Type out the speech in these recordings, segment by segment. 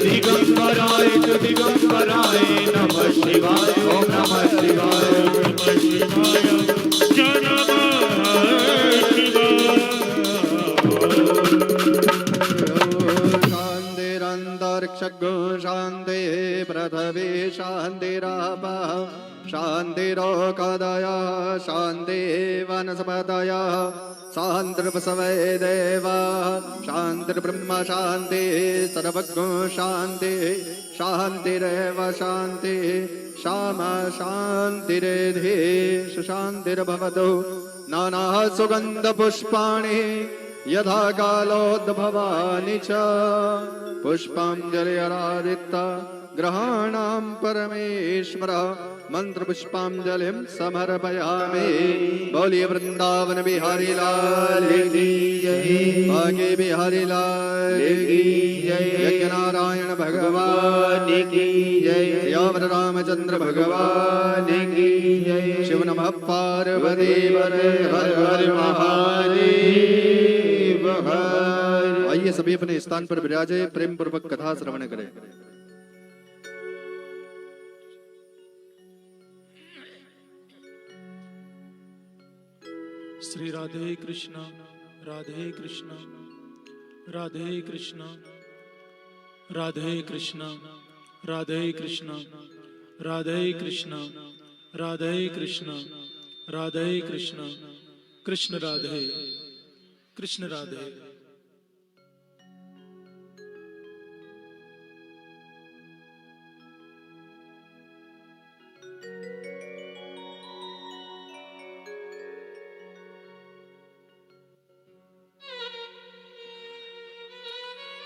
दिगंबराय च दिगंबराय नमः शिवाय ओम नमः शिवाय शांतिरंतरिक्षगो शांति पृथ्वी शांतिरापः शांतिरोकदय शांति वनस्पतय शांतिर्पशवे देवा शांतिर्ब्रह्म शांति सर्वज्ञो शांति शांतिरेव शांति श्यामा शांतिरेधि सुशांतिर्भवतु नाना सुगंध पुष्पाणि यथा कालोद्भवानि च पुष्पांजलिरादित्य ग्रहाणां परमेश्वर मंत्र पुष्पांजलिं समर्पयामि। बोलिए वृंदावन बिहारी लाल की जय, बांके बिहारी लाल की जय, यज्ञनारायण भगवान की जय, श्याम रामचंद्र भगवान की जय। शिव नमः पार्वती पते हर हर महादेव। आइए सभी अपने स्थान पर विराजे, प्रेम पूर्वक कथा श्रवण करें। श्री राधे कृष्ण राधे कृष्ण राधे कृष्ण राधे कृष्ण राधे कृष्ण राधे कृष्ण राधे कृष्ण राधे कृष्ण कृष्ण राधे कृष्ण राधे।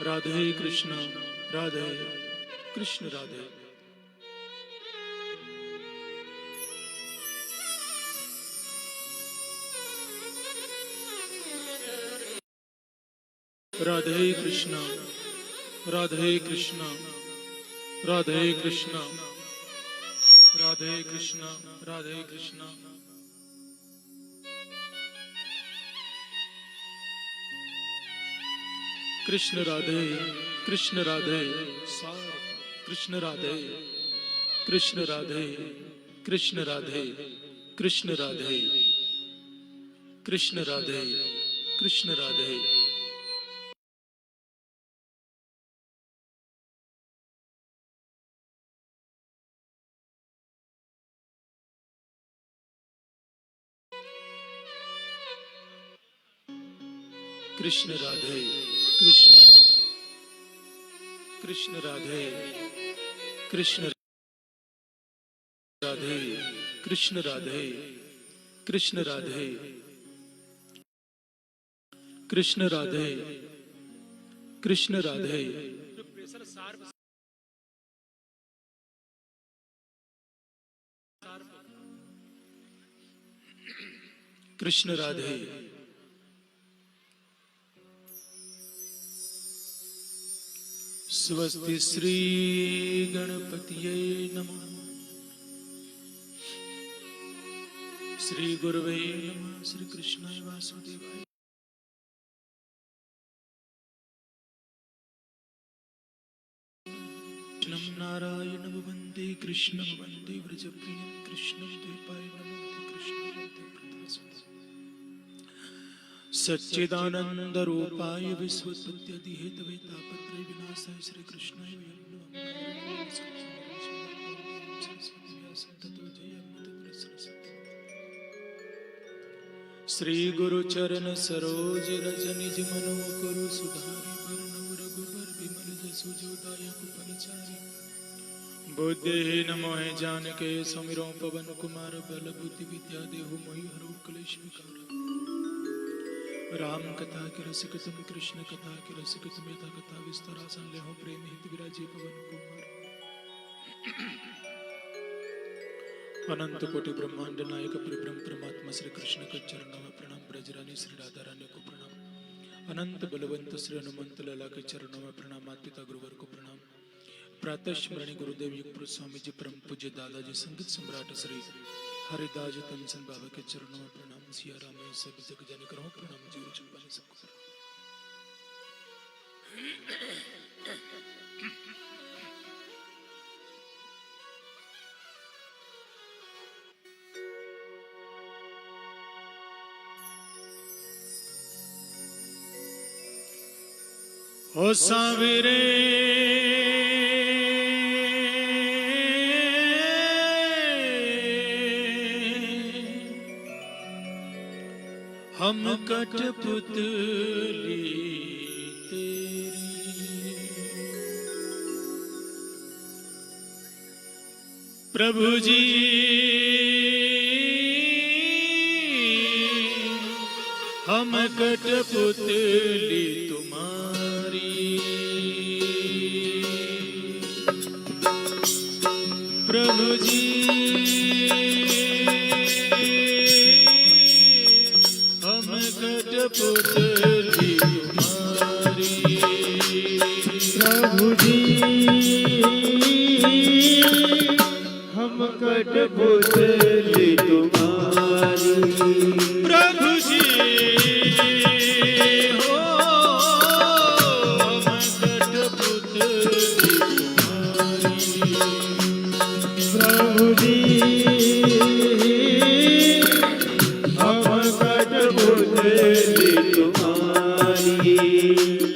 राधे कृष्ण राधे कृष्ण राधे। राधे कृष्ण राधे कृष्ण राधे कृष्ण राधे कृष्ण राधे कृष्ण। कृष्ण राधे कृष्ण राधे कृष्ण राधे कृष्ण राधे कृष्ण राधे कृष्ण राधे कृष्ण राधे कृष्ण राधे। कृष्ण राधे कृष्ण कृष्ण राधे कृष्ण राधे कृष्ण राधे कृष्ण राधे कृष्ण राधे कृष्ण राधे। कृष्ण राधे स्वस्ति श्री गणपतिये नमः। श्री गुरुवे नमः। श्री कृष्णाय वासुदेवाय। कृष्णं नारायणं वन्दे कृष्णं वन्दे व्रजप्रियं कृष्णं द्वैपायनं वन्दे कृष्णं वन्दे प्रदासुतं सच्चिदानंद रूपाय विश्वोत्पत्त्यादिहेतवे तापत्रय विनाशाय श्री कृष्णाय वयं नमः। श्री गुरु चरण सरोज रज निज मनो करो सुधारि वरनौ रघुबर विमल जसु जो दायक फलचारि। बुद्धिहीन मोहि जानके समिरो पवन कुमार बल बुद्धि विद्या देहु मोहि हरहु क्लेश विकार। राम कथा के रसिकतम कृष्ण कथा के रसिकतम यथा कथा विस्तारा संलेहो प्रेम हित विराजे पवन कुमार। अनंत कोटि ब्रह्मांड नायक परिब्रह्म परमात्मा श्री कृष्ण के चरणों में प्रणाम। ब्रजरानी श्री राधा रानी को प्रणाम। अनंत बलवंत श्री हनुमंत लला के चरणों में प्रणाम। माता पिता गुरुवर को प्रणाम। प्रातः स्मरणीय गुरुदेव युगपुर स्वामी जी परम पूज्य दादाजी संगीत सम्राट श्री हरिदास तनसन बाबा के चरणों में प्रणाम। सिया राम सभी जग जन करो प्रणाम। जीव चुपाने सबको ओ साविरे हम कठपुतली तेरी, प्रभु जी हम कठपुतली तुम्हारी, प्रभु जी हम कठपुतली तुम्हारी, प्रभु जी हम कठपुतली तुम्हारी, प्रभु जी हो हम कठपुतली तुम्हारी, प्रभु जी हम कठपुतली तुम्हारी,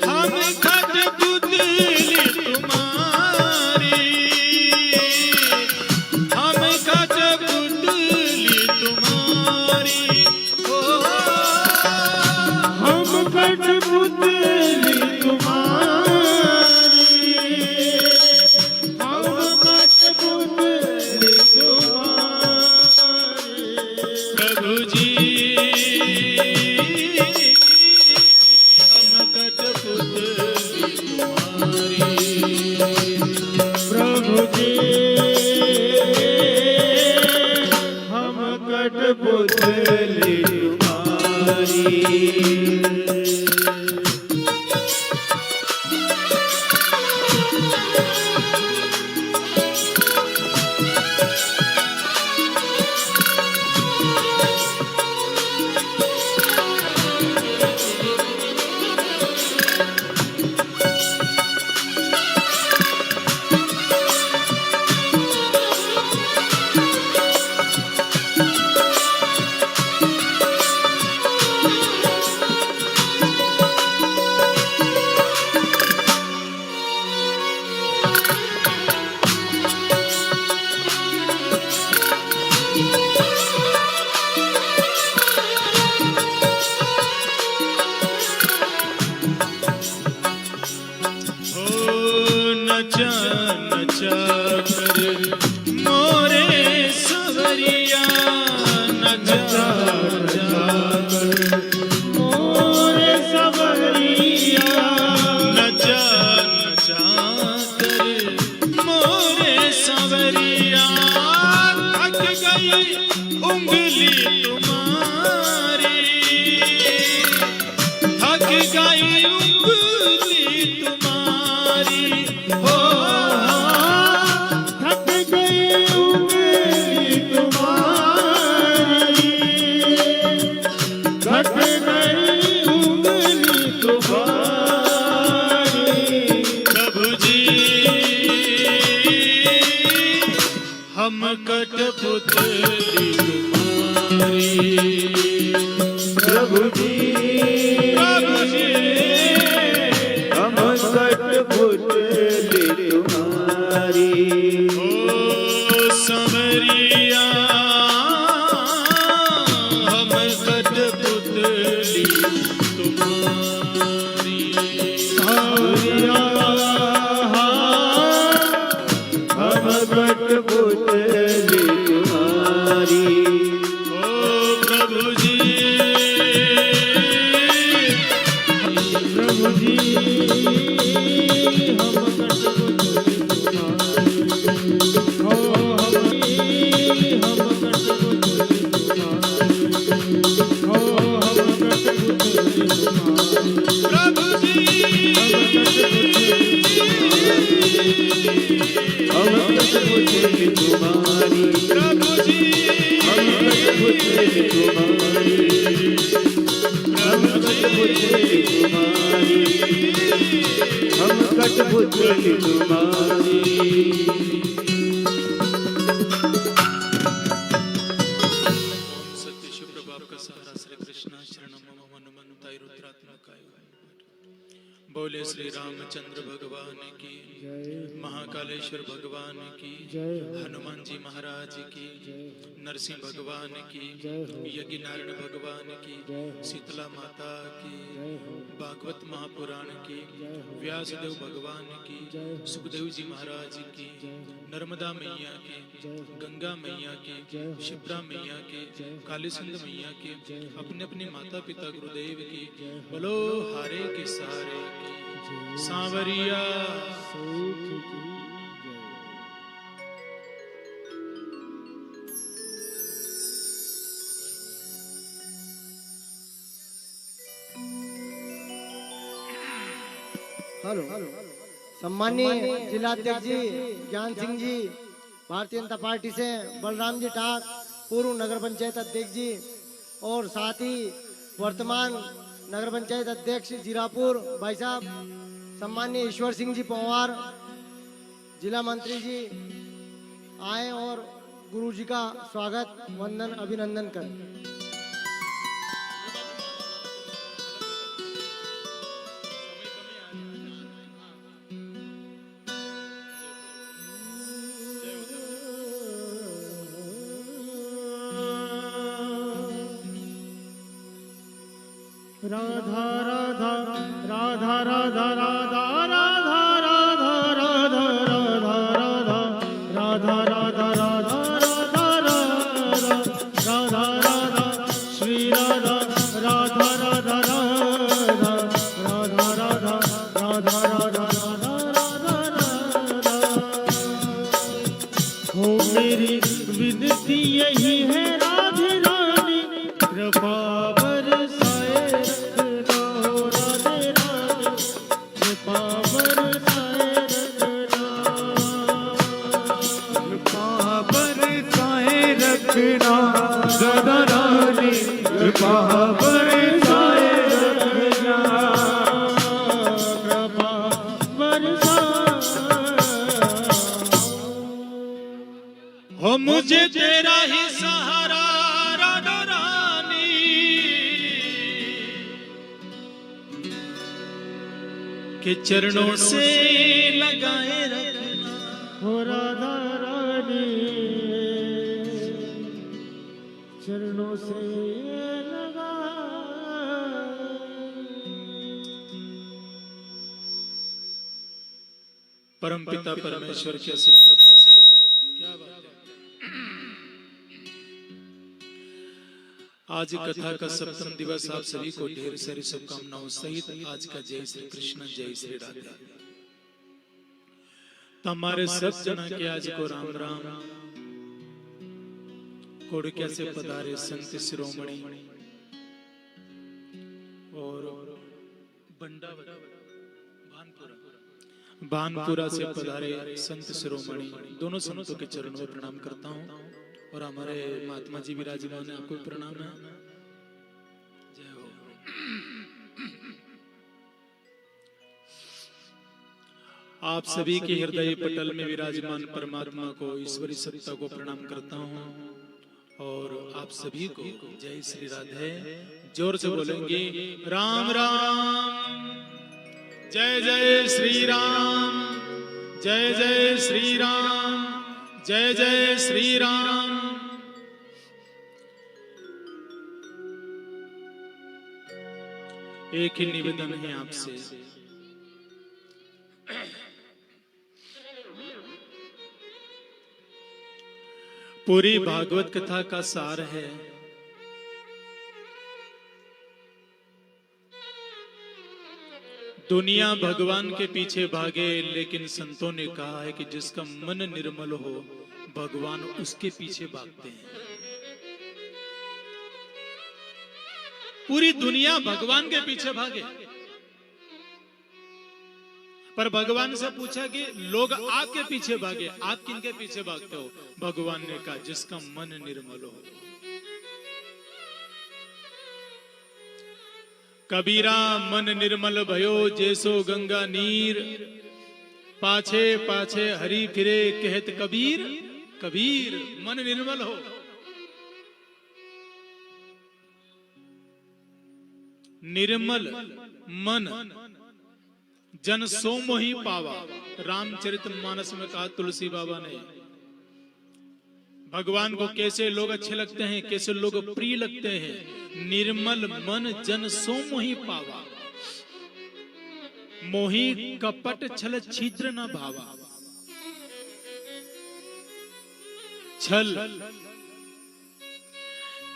हम कठपुतली तुम्हारी, हम कठपुतली तुम्हारी, ओ हम कठपुतली तुम्हारी, हम कठपुतली तुम्हारी, प्रभु जी हम कठपुतली तुम्हारी, प्रभु जी हम कठपुतली तुम्हारी, नचा नचा कर मोरे सवरिया, नचा नचा कर मोरे सवरिया, नचा नचा कर मोरे सवरिया, थक गई उंगली तुम्हारी, थक गई उंगली तुम्हारी, हो थक गई उंगली तुम्हारी, थक गई उंगली तुम्हारी, प्रभु जी हम कठपुतली तुम्हारी, प्रभु जी प्रभु जी हम कठपुतली तुम्हारी, ओ संवरिया हम कठपुतली तुम्हारी, सावरिया हम कठपुतली तुम्हारी, ओ प्रभु जी प्रभु जी हम कठपुतली तुम्हारी, हो हम कठपुतली तुम्हारी, हो हम कठपुतली तुम्हारी, प्रभु जी हम कठपुतली तुम्हारी, प्रभु जी हम कठपुतली तुम्हारी, हम कठपुतली तुम्हारी, हम कठपुतली तुम्हारी। सत्य शिव प्रभाव का सहारा श्री कृष्ण शरणम मम मन मन ताई रुद्रात्मकाय। बोले श्री रामचंद्र भगवान की, महाकालेश्वर भगवान की, हनुमान जी महाराज की, नरसिंह भगवान की, यज्ञ नारायण भगवान की, शीतला माता की, भागवत महापुराण की, व्यासदेव भगवान की, सुखदेव जी महाराज की, नर्मदा मैया की, गंगा मैया की, शिप्रा मैया की, कालीसिंध मैया की, अपने अपने माता पिता गुरुदेव की, बोलो हारे के सहारे की, सांवरिया। हेलो, सम्मानीय जिलाध्यक्ष जी ज्ञान सिंह जी, भारतीय जनता पार्टी से बलराम जी ठाक, पूर्व नगर पंचायत अध्यक्ष जी, और साथ ही वर्तमान नगर पंचायत अध्यक्ष जीरापुर भाई साहब, सम्मानीय ईश्वर सिंह जी पवार, जिला मंत्री जी आए और गुरु जी का स्वागत वंदन अभिनंदन करें। राधा राधा राधा राधा राधा राधा राधा राधा राधा राधा राधा राधा राधा राधा श्री राधा राधा राधा राधा राधा राधा राधा राधा राधा हो मेरी विनती यही है राधे रानी, कृपा हो मुझे तेरा ही सहारा राधा रानी, के चरणों से लगाए रखना। हो राधा रानी चरणों से लगा। परमपिता परमेश्वर की असीम कृपा से क्या बात है। आज कथा का सप्तम दिवस, आप सभी को ढेर सारी शुभकामनाओं सहित आज का जय श्री कृष्ण जय श्री राधे। तो हमारे सब जना के आज को राम राम। कोड़किया से पधारे संत शिरोमणि और भानपुरा से पधारे संत शिरोमणि, दोनों संतों के चरणों में प्रणाम करता हूँ। और हमारे महात्मा जी विराजमान है, आपको प्रणाम है। जय हो। आप सभी के हृदय पटल में विराजमान परमात्मा को, ईश्वरी सत्ता को प्रणाम करता हूँ। और आप सभी को जय श्री राधे जोर से बोलेंगे। राम राम जय जय श्री राम, जय जय श्री राम, जय जय श्री राम। एक ही निवेदन है आपसे, पूरी भागवत कथा का सार है दुनिया भगवान के पीछे भागे, लेकिन संतों ने कहा है कि जिसका मन निर्मल हो भगवान उसके पीछे भागते हैं। पूरी दुनिया भगवान के पीछे भागे, पर भगवान से पूछा कि लोग आपके पीछे भागे, आप किनके पीछे भागते हो? भगवान ने कहा जिसका मन निर्मल हो। कबीरा मन निर्मल भयो जैसो गंगा नीर, पाछे पाछे हरि फिरे कहत कबीर। कबीर मन निर्मल हो, निर्मल मन जन सो मोहि पावा। रामचरितमानस में कहा तुलसी बाबा ने, भगवान को कैसे लोग अच्छे लगते हैं, कैसे लोग प्रिय लगते हैं। निर्मल मन जन सो मोहि पावा, मोहि कपट छल छिद्र न भावा। छल,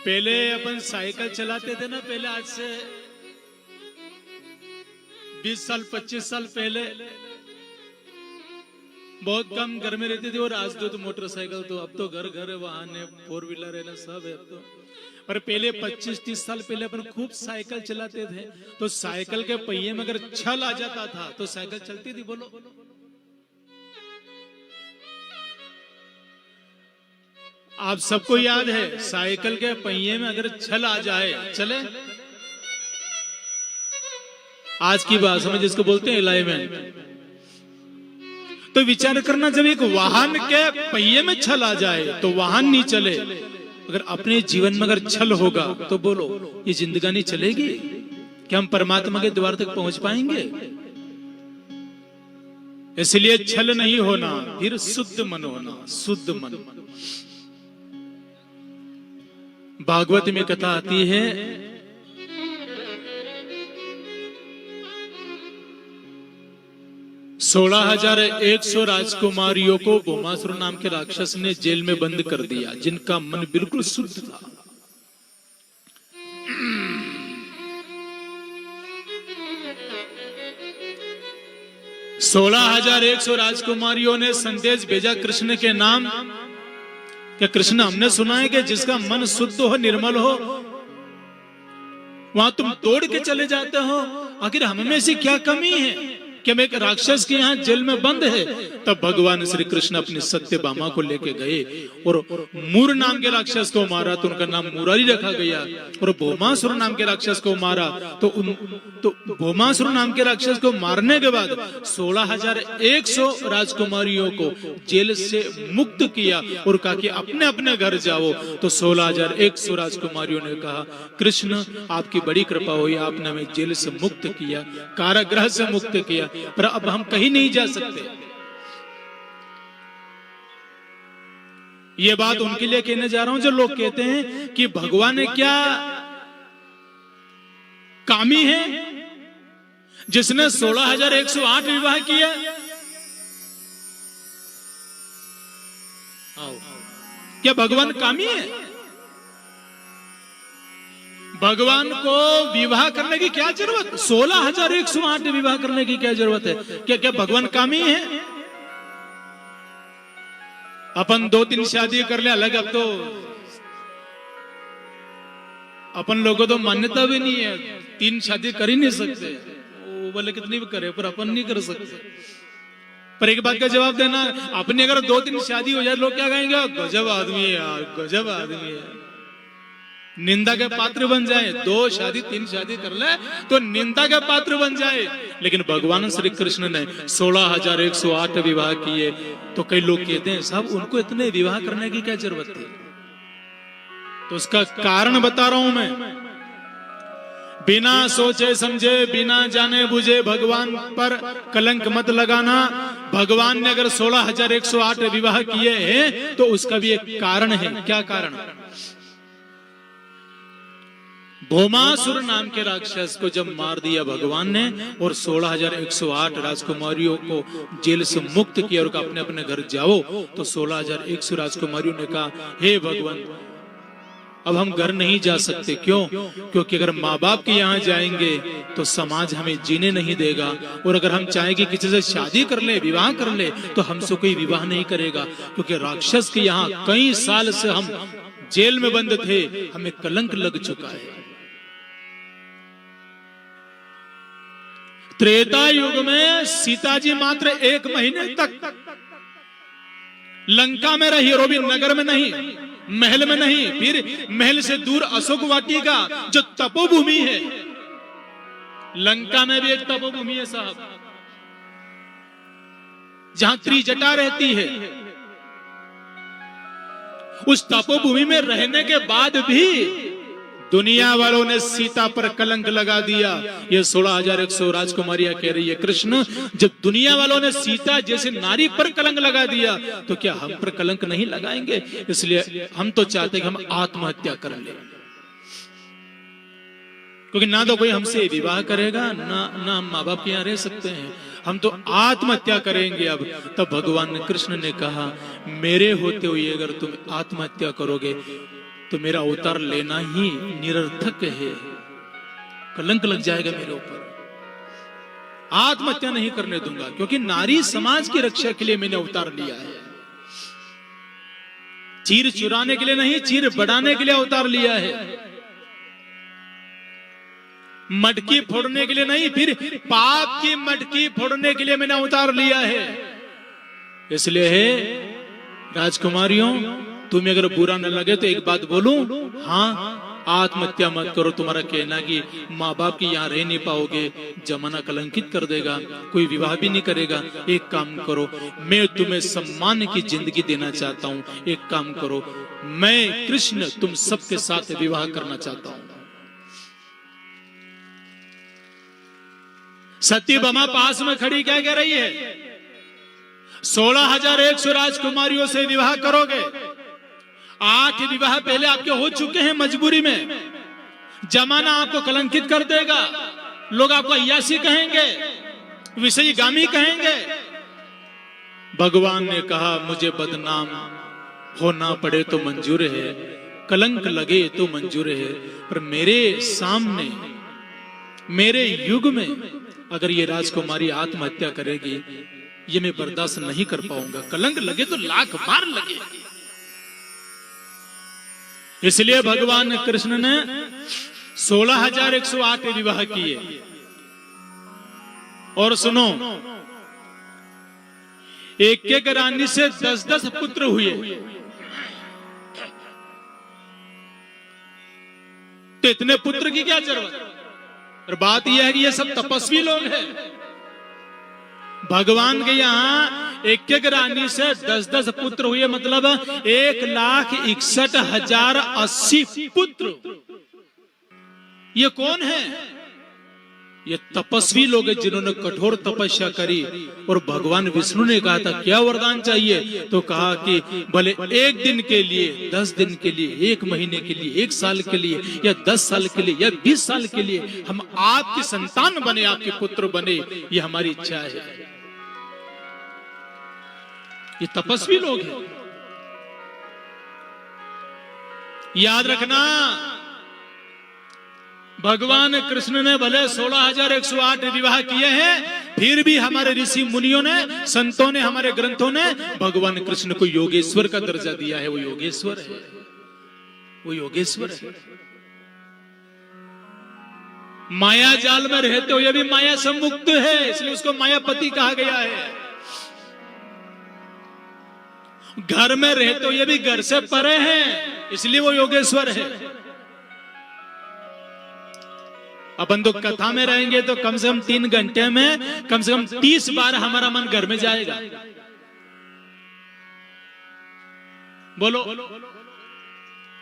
पहले अपन साइकिल चलाते थे ना, पहले आज से 20 साल 25 साल पहले बहुत कम घर में रहती थी, और आज तो मोटरसाइकिल तो अब तो घर घर वाहन है, 4 व्हीलर है ना, सब है अब तो। पर पहले 25-30 साल पहले अपन खूब साइकिल चलाते थे, तो साइकिल के पहिए में अगर छल आ जाता था तो साइकिल चलती थी। बोलो, आप सबको याद है, साइकिल के पहिए में अगर छल आ जाए चले। आज की भाषा में जिसको बोलते हैं अलाइनमेंट। तो विचार करना, जब एक वाहन के पहिए में छल आ जाए तो वाहन नहीं चले, अगर अपने जीवन में अगर छल होगा तो बोलो ये जिंदगानी चलेगी? क्या हम परमात्मा के द्वार तक पहुंच पाएंगे? इसलिए छल नहीं होना, फिर शुद्ध मन होना, शुद्ध मन। भागवत में कथा आती है, 16,100 राजकुमारियों को भौमासुर नाम के राक्षस ने जेल में बंद कर दिया, जिनका मन बिल्कुल शुद्ध था। सोलह 16,100 राजकुमारियों ने संदेश भेजा कृष्ण के नाम कि कृष्ण, हमने सुना है कि जिसका मन शुद्ध हो, निर्मल हो, वहां तुम तोड़ के चले जाते हो। आखिर हम में से क्या कमी है कि हम एक राक्षस के यहाँ जेल में बंद है? तब भगवान श्री कृष्ण अपनी सत्यभामा को लेके गए और मूर नाम के राक्षस को मारा, तो उनका नाम मुरारी रखा गया। और भौमासुर नाम के राक्षस को मारा, तो भौमासुर नाम के राक्षस को मारने के बाद 16,100 राजकुमारियों को जेल से मुक्त किया और कहा कि अपने अपने घर जाओ। तो 16,100 राजकुमारियों ने कहा, कृष्ण आपकी बड़ी कृपा हुई, आपने हमें जेल से मुक्त किया, कारागृह से मुक्त किया, पर अब हम कहीं नहीं जा सकते। ये बात उनके लिए कहने जा रहा हूं जो लोग कहते हैं कि भगवान ने क्या कामी है जिसने 16,108 विवाह किया। क्या भगवान कामी है? भगवान को विवाह करने की क्या जरूरत? 16,108 विवाह करने की क्या जरूरत है? क्या भगवान कामी है? अपन 2-3 शादी कर ले अलग, अब तो अपन लोगों तो मान्यता भी नहीं है, 3 शादी कर ही नहीं सकते। वो बोले कितनी भी करे, पर अपन नहीं कर सकते। पर एक बात का जवाब देना, अपनी अगर 2-3 शादी हो जाए लोग क्या कहेंगे? गजब आदमी है यार, गजब आदमी है। निंदा के पात्र बन जाए, 2 शादी 3 शादी कर ले तो निंदा के पात्र बन जाए। लेकिन भगवान श्री कृष्ण ने 16,108 विवाह किए। तो कई लोग कहते हैं साहब उनको इतने विवाह करने की क्या जरूरत थी? तो उसका कारण बता रहा हूं मैं। बिना सोचे समझे, बिना जाने बुझे भगवान पर कलंक मत लगाना। भगवान ने अगर 16,108 विवाह किए हैं तो उसका भी एक कारण है। क्या कारण? भौमासुर नाम के राक्षस को जब मार दिया भगवान ने और 16,108 राजकुमारियों को जेल से मुक्त किया और अपने अपने घर जाओ, तो 16,100 राजकुमारियों ने कहा, हे भगवान अब हम घर नहीं जा सकते। क्यों? क्योंकि अगर माँ बाप के यहाँ जाएंगे तो समाज हमें जीने नहीं देगा, और अगर हम चाहेंगे किसी से शादी कर ले, विवाह कर ले, तो हमसे कोई विवाह नहीं करेगा, क्योंकि राक्षस के यहाँ कई साल से हम जेल में बंद थे, हमें कलंक लग चुका है। त्रेता युग में सीता जी मात्र 1 महीने तक लंका में रही, और भी नगर में नहीं, महल में नहीं, फिर महल से दूर अशोक वाटिका जो तपोभूमि है लंका में भी एक तपोभूमि है साहब, जहां त्रिजटा रहती है। उस तपोभूमि में रहने के बाद भी दुनिया वालों ने सीता पर कलंक लगा दिया। ये 16,100 राजकुमारियां कह रही है, कृष्ण जब दुनिया वालों ने सीता जैसे नारी पर कलंक लगा दिया तो क्या हम पर कलंक नहीं लगाएंगे? इसलिए हम तो चाहते हैं कि हम आत्महत्या कर लें, क्योंकि ना तो कोई हमसे विवाह करेगा, ना हम माँ बाप के यहाँ रह सकते हैं, हम तो आत्महत्या करेंगे। अब तब भगवान कृष्ण ने कहा, मेरे होते हुए अगर तुम आत्महत्या करोगे तो मेरा अवतार लेना ही निरर्थक है, कलंक लग जाएगा मेरे ऊपर। आत्महत्या नहीं करने दूंगा, क्योंकि नारी समाज की रक्षा के लिए मैंने अवतार लिया है। चीर चुराने के लिए नहीं, चीर बढ़ाने के लिए अवतार लिया है। मटकी फोड़ने के लिए नहीं, फिर पाप की मटकी फोड़ने के लिए मैंने अवतार लिया है। इसलिए है राजकुमारियों, तुम्हें अगर बुरा न लगे तो एक बात बोलूं, हाँ आत्महत्या मत करो। तुम्हारा कहना कि माँ बाप की यहाँ रह नहीं पाओगे, जमाना कलंकित कर देगा, कोई विवाह भी नहीं करेगा। एक काम करो, मैं तुम्हें सम्मान की जिंदगी देना चाहता हूँ। एक काम करो, मैं कृष्ण तुम सबके साथ विवाह करना चाहता हूँ। सत्यभामा पास में खड़ी क्या कह रही है? 16,100 राजकुमारियों से विवाह करोगे? 8 विवाह पहले आपके हो चुके हैं मजबूरी में। जमाना आपको कलंकित कर देगा, लोग आपको अय्यासी कहेंगे, विषयगामी कहेंगे। भगवान ने कहा, मुझे बदनाम होना पड़े तो मंजूर है, कलंक लगे तो मंजूर है, पर मेरे सामने मेरे युग में अगर ये राजकुमारी आत्महत्या करेगी, ये मैं बर्दाश्त नहीं कर पाऊंगा। कलंक लगे तो लाख बार लगे। इसलिए भगवान कृष्ण ने 16,108 विवाह किए। और सुनो, एक एक रानी से 10-10 पुत्र हुए। तो इतने पुत्र की क्या जरूरत? और बात यह है कि ये सब तपस्वी लोग हैं। भगवान के यहाँ एक एक रानी से 10-10 पुत्र हुए, मतलब 1,61,080 पुत्र। ये कौन है? ये तपस्वी लोग हैं जिन्होंने कठोर तपस्या करी। और भगवान विष्णु ने कहा था क्या वरदान चाहिए? तो कहा कि भले 1 दिन के लिए, 10 दिन के लिए, 1 महीने के लिए, 1 साल के लिए, या 10 साल के लिए, या 20 साल के लिए हम आपकी संतान बने, आपके पुत्र बने, ये हमारी इच्छा है। ये तपस्वी लोग हैं, याद रखना। भगवान कृष्ण ने भले 16,108 विवाह किए हैं, फिर भी हमारे ऋषि मुनियों ने, संतों ने, हमारे ग्रंथों ने भगवान कृष्ण को योगेश्वर का दर्जा दिया है। वो योगेश्वर है, वो योगेश्वर है। माया जाल में रहते हुए भी माया से मुक्त है, इसलिए उसको मायापति कहा गया है। घर में रहते हुए भी घर से परे हैं, इसलिए वो योगेश्वर है। अपन तो कथा में रहेंगे तो कम से कम 3 घंटे में कम से कम 30 बार हमारा मन घर में जाएगा। बोलो।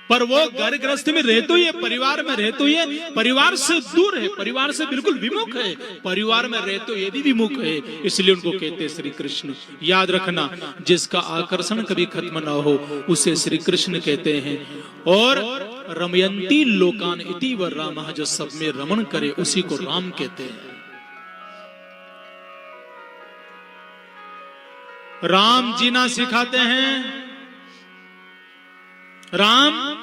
पर वो घर गृहस्थ में रहते हुए, परिवार में रहते हुए, परिवार से दूर है, परिवार से बिल्कुल विमुख है, परिवार में रहते हुए भी विमुख है। इसलिए उनको कहते हैं श्री कृष्ण। याद रखना, जिसका आकर्षण कभी खत्म ना हो उसे श्री कृष्ण कहते हैं। और रमयंती लोकान इति व रामः, जो सब में रमण करे उसी को राम कहते हैं। राम जीना सिखाते हैं, राम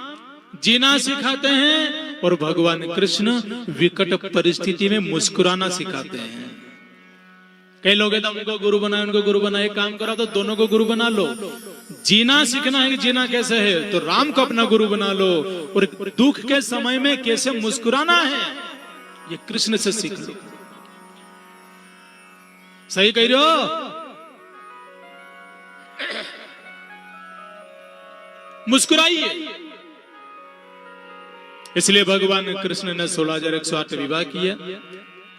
जीना सिखाते हैं, और भगवान कृष्ण विकट परिस्थिति में मुस्कुराना सिखाते हैं। कई लोग कहते हैं उनको गुरु बनाए, उनको गुरु बनाए। काम करो तो दोनों को गुरु बना लो। जीना सीखना है कि जीना कैसे है, तो राम को अपना गुरु बना लो। और दुख के समय में कैसे मुस्कुराना है, ये कृष्ण से सीख लो। सही कह रहे हो? मुस्कुराइए। इसलिए भगवान कृष्ण ने 16,108 विवाह किया।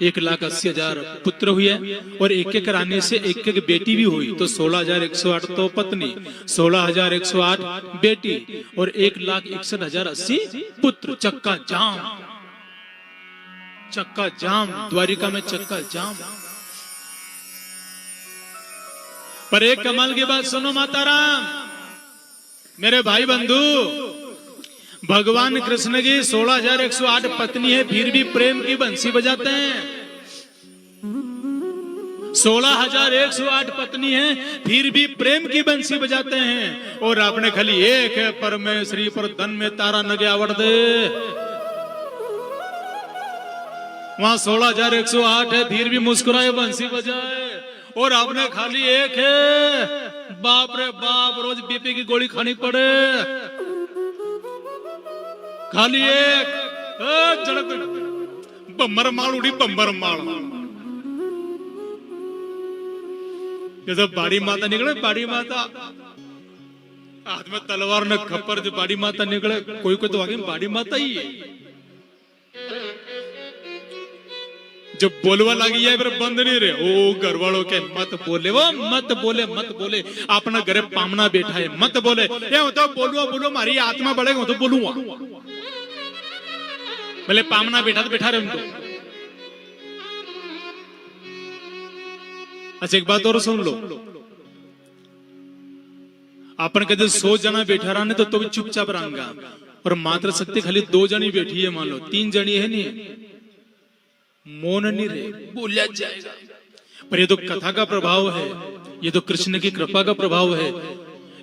1,80,000 पुत्र हुए और एक एक रानी से एक एक बेटी भी हुई, तो 16,108 तो पत्नी, 16,108 बेटी और 1,61,080 पुत्र। चक्का जाम, चक्का जाम, द्वारिका में चक्का जाम। पर एक कमाल की बात सुनो माता राम, मेरे भाई बंधु, भगवान कृष्ण की 16,108 पत्नी है, फिर भी प्रेम की बंसी बजाते हैं। 16,108 पत्नी है, फिर भी प्रेम की बंसी बजाते हैं। और आपने खाली एक है परमेश्वरी पर धन में तारा नगे आवड़ दे, वहां 16,108 है, फिर भी मुस्कुराए बंसी बजाए। और आपने खाली एक है, बाप रे बाप, रोज बीपी की गोली खानी पड़े, खाली एक जड़क बम्बर माल उड़ी, बम्बर माल। जैसे बाड़ी माता निकले, बाड़ी माता हाथ में तलवार न खप्पर, जो बाड़ी माता निकले, कोई कोई तो आगे बाड़ी माता ही है। जब बोलवा लगी है फिर बंद नहीं रहे, ओ घर वालों के मत बोले, वो मत बोले, मत बोले, अपना घरे पामना बैठा है, मत बोले। ये तो बोलो बोलो, मारी आत्मा बढ़ेगा तो बोलूंगा, भले पामना बैठा तो बैठा रहे उनको। अच्छा एक बात और सुन लो, अपन कहते 100 जना बैठा रहा तो भी चुपचाप रहेंगा, और मात्र शक्ति खाली 2 जनी बैठी है, मान लो 3 जनी है नहीं, मौन नहीं रहे, बोला जाएगा। पर ये तो कथा का प्रभाव है, ये तो कृष्ण की कृपा का प्रभाव है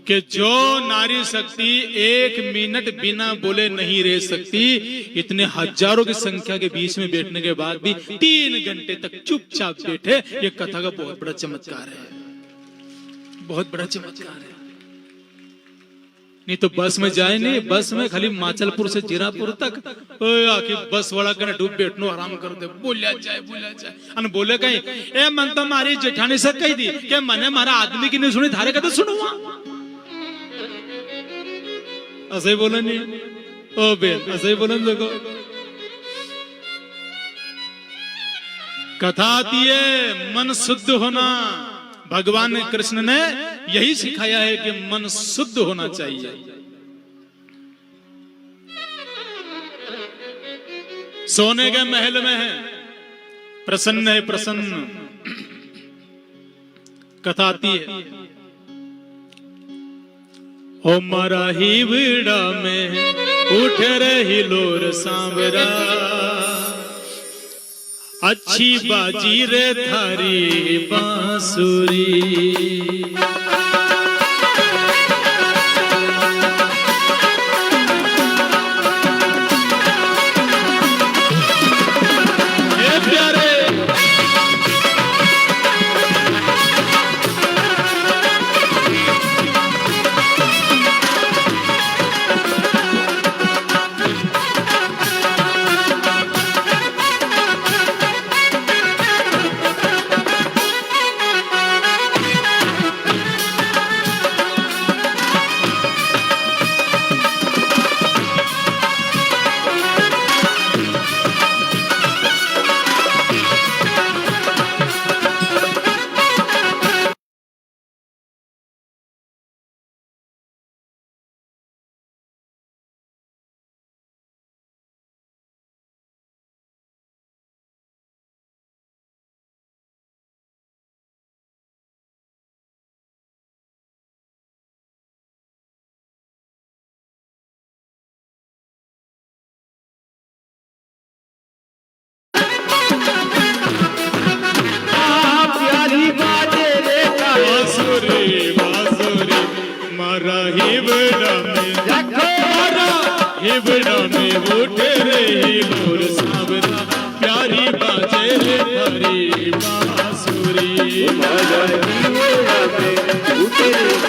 कि जो नारी शक्ति 1 मिनट बिना बोले नहीं रह सकती, इतने हजारों की संख्या के बीच में बैठने के बाद भी 3 घंटे तक चुपचाप बैठे, ये कथा का बहुत बड़ा चमत्कार है, बहुत बड़ा चमत्कार है। नहीं तो बस में जाए नहीं, बस में खाली माचलपुर से जीरापुर तक आखिर बस वाला कने डूब बैठनो आराम कर दे, बोलिया जाए बोलिया जाए। अन बोले कहीं ए मन तो मारी जेठानी से कही दी कि मैंने मारा आदमी की नहीं सुनी, थारे का तो सुनूंगा, ऐसे ही बोला नहीं ओ बेन, ऐसे ही बोला देखो। कथा आती है मन शुद्ध होना, भगवान कृष्ण ने यही सिखाया है कि मन शुद्ध होना चाहिए। सोने के महल में है, प्रसन्न है, प्रसन्न। कथा आती है, हो मारा ही वीड़ा में उठ रही लोर सांवरा, अच्छी बाजी रे थारी बांसुरी। ये प्यारे हिबड़ा में उठ रही लोर सांवरा, प्यारी बाजे रे थारी बांसुरी। मारा हिबड़ा में उठ रही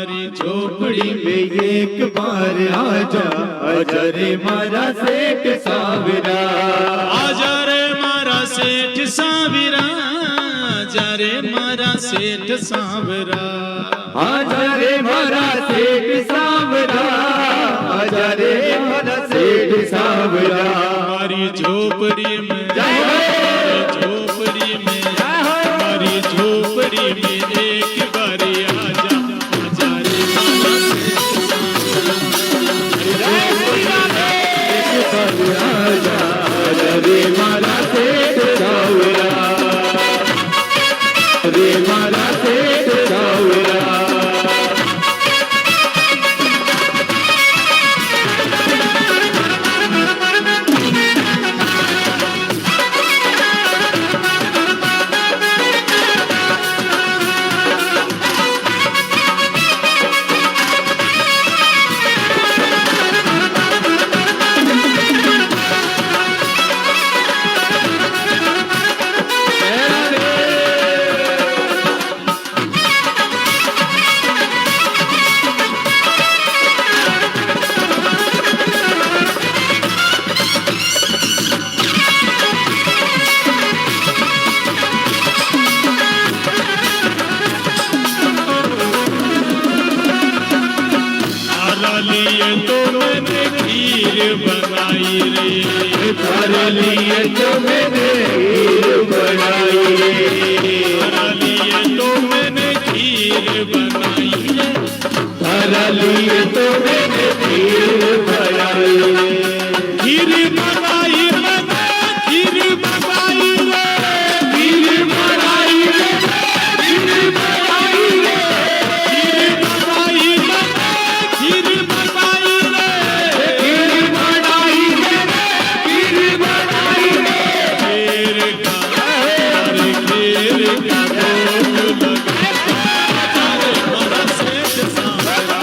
मारी झोपड़ी में एक बार आजा, आजा रे मारा सेठ सावरा, आजा रे मारा सेठ सावरा, आजा रे मारा सेठ सावरा, आजा रे मारा सेठ सावरा, आजा रे मारा सेठ सावरा। मारी झोपड़ी में, झोपड़ी में, मारी झोपड़ी में एक बारी आजा, आजा रे मारा सेठ सावरा, आजा, आजा रे मारा सेठ सावरा, रे मारा सेठ सावरा। लिए तो मैंने खीर बनाई रे, तारे लिए तो मैंने खीर बनाई रे, तारा लिए तो मैंने खीर बनाई रे, तारा लिए तो मैंने खीर बनाई रे, खीर बनाई मैंने, खीर बनाई रे, खीर बनाई रे, खीर बनाई रे, खीर बनाई मैंने, खीर बनाई रे, खीर बनाई रे, खीर बनाई रे। खीर का, अरे खीर का भोग लगा, आजा रे मारा सेठ सावरा,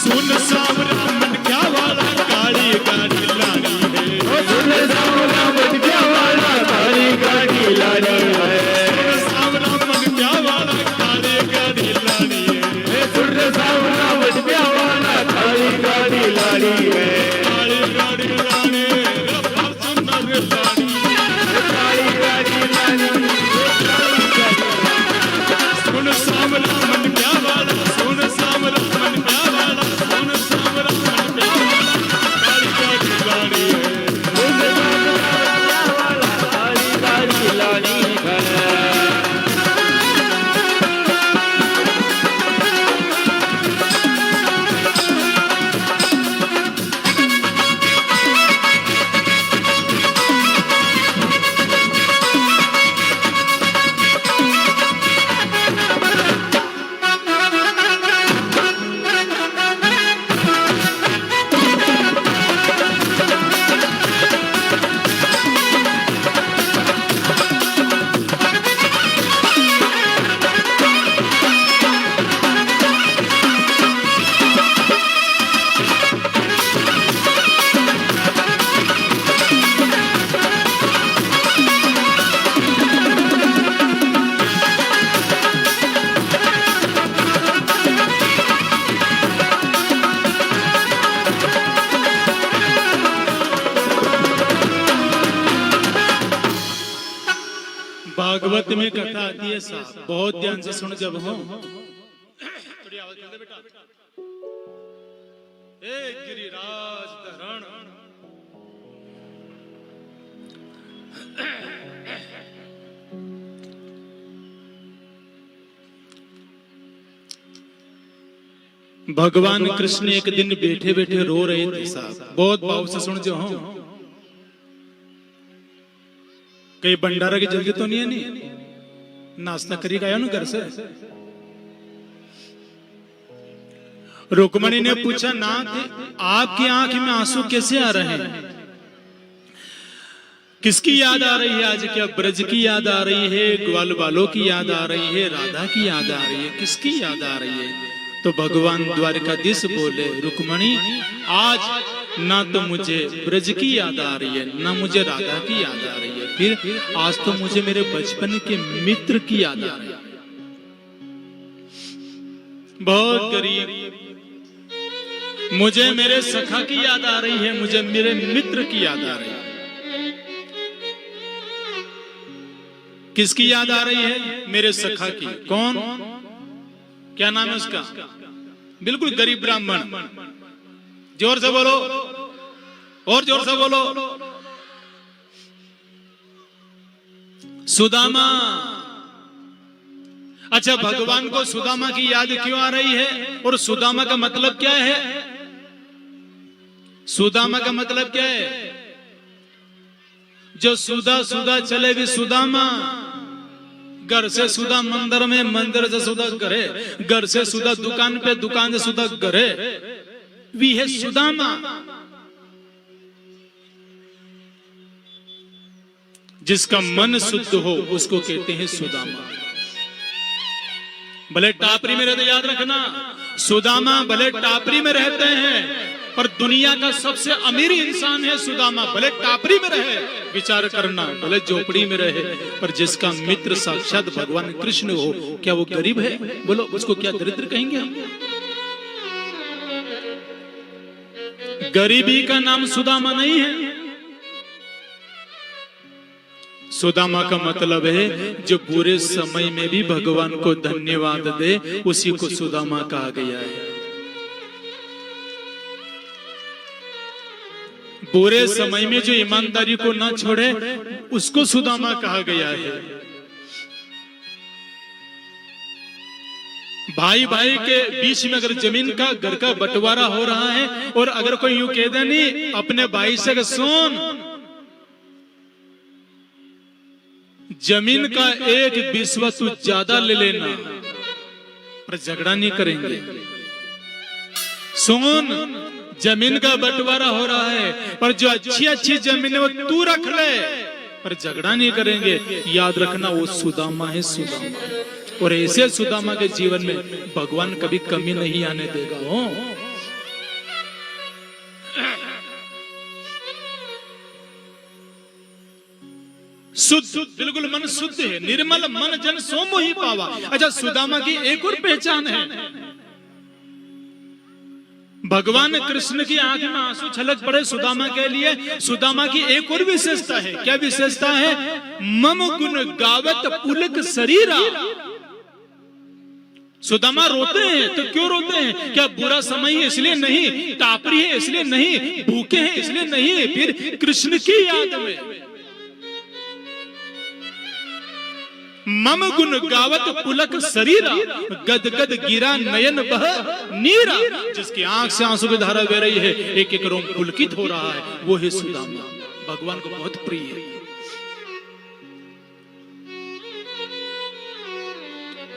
सुन सावरा मन क्या वाला काली गाड़ी लानी है, सुन सावरा मटकिया वाला काली गाड़ी लानी है, सुन सावरा मन क्या वाला काली गाड़ी लानी है, सुन सावरा मटकिया वाला काली गाड़ी लानी है, काली गाड़ी लानी है, फॉर्च्यूनर लानी है, काली गाड़ी लानी है। सुन सावरा मन क्या वाला, सुन सावरा मन क्या वाला, सुन सावरा मन क्या वाला, काली गाड़ी लानी है, काली गाड़ी लानी है। भागवत में कथा आती है साहब, बहुत ध्यान से सुन जब हो, थोड़ी आवाज कर दे बेटा, ए गिरिराज धरण, भगवान कृष्ण एक दिन बैठे बैठे रो रहे थे साहब, बहुत भाव से सुन जो हो, कहीं भंडारा की जल्दी तो नहीं है, नहीं नाश्ता करी गया ना घर से। रुक्मणी ने पूछा, नाथ आपकी आंख में आंसू कैसे आ रहे हैं? किसकी याद आ रही है आज? क्या ब्रज की याद आ रही है, ग्वाल बालों की याद आ रही है, राधा की याद आ रही है, किसकी याद आ रही है? तो भगवान द्वारकाधीश बोले, रुक्मणी आज ना तो मुझे ब्रज की याद आ रही है, ना मुझे राधा की याद आ रही है, फिर आज तो मुझे मेरे बचपन के मित्र की याद आ रही है। बहुत गरीब, मुझे मेरे सखा की याद आ रही है, मुझे मेरे मित्र की याद आ रही है। किसकी याद आ रही है? मेरे सखा की। कौन? क्या नाम है उसका? बिल्कुल गरीब ब्राह्मण। जोर से बोलो, और जोर से बोलो। सुदामा। अच्छा, भगवान को सुदामा की याद क्यों आ रही है? और सुदामा का मतलब क्या है? सुदामा का मतलब क्या है? जो सुधा सुधा चले भी सुदामा, घर से सुधा मंदिर में, मंदिर से सुधा घरे, घर से सुधा दुकान पे, दुकान से सुधा घरे, वी है सुदामा। जिसका मन शुद्ध हो उसको कहते हैं सुदामा। भले टापरी में रहते, याद रखना, सुदामा भले टापरी में रहते हैं पर दुनिया का सबसे अमीर इंसान है सुदामा। भले टापरी में रहे, विचार करना, भले झोपड़ी में रहे, पर जिसका मित्र साक्षात भगवान कृष्ण हो, क्या वो गरीब है? बोलो, उसको क्या दरिद्र कहेंगे हम? गरीबी का नाम सुदामा नहीं है। सुदामा का मतलब है जो बुरे समय में भी भगवान को धन्यवाद दे, उसी को सुदामा कहा गया है। बुरे समय में जो ईमानदारी को ना छोड़े, उसको सुदामा कहा गया है। भाई भाई के बीच में अगर जमीन का, घर का बंटवारा हो रहा है, और अगर कोई यूं कह दे नहीं अपने भाई से, सुन, जमीन का एक बिस्वा तू ज्यादा ले लेना, पर झगड़ा नहीं करेंगे। सुन, जमीन का बंटवारा हो रहा है, पर जो अच्छी अच्छी जमीन है वो तू रख ले, पर झगड़ा नहीं करेंगे। याद रखना, वो सुदामा है, सुदामा। और ऐसे सुदामा के जीवन में भगवान कभी कमी नहीं आने देगा। हो, शुद्ध, बिल्कुल मन शुद्ध है, निर्मल मन जन सो मोहि पावा। अच्छा, सुदामा की एक और पहचान है। भगवान कृष्ण की आंख में आंसू छलक पड़े सुदामा के लिए। सुदामा की एक और विशेषता है। क्या विशेषता है? मम गुण गावत पुलक शरीरा। सुदामा रोते हैं तो क्यों रोते हैं? क्या बुरा समय है इसलिए नहीं, टापरी है इसलिए नहीं, भूखे हैं इसलिए नहीं, फिर कृष्ण की याद में। मम गुण गावत पुलक शरीरा, गद गद गिरा नयन बह नीरा। जिसकी आंख से आंसू की धारा बह रही है, एक एक रोम पुलकित हो रहा है, वो है सुदामा। भगवान को बहुत प्रिय है।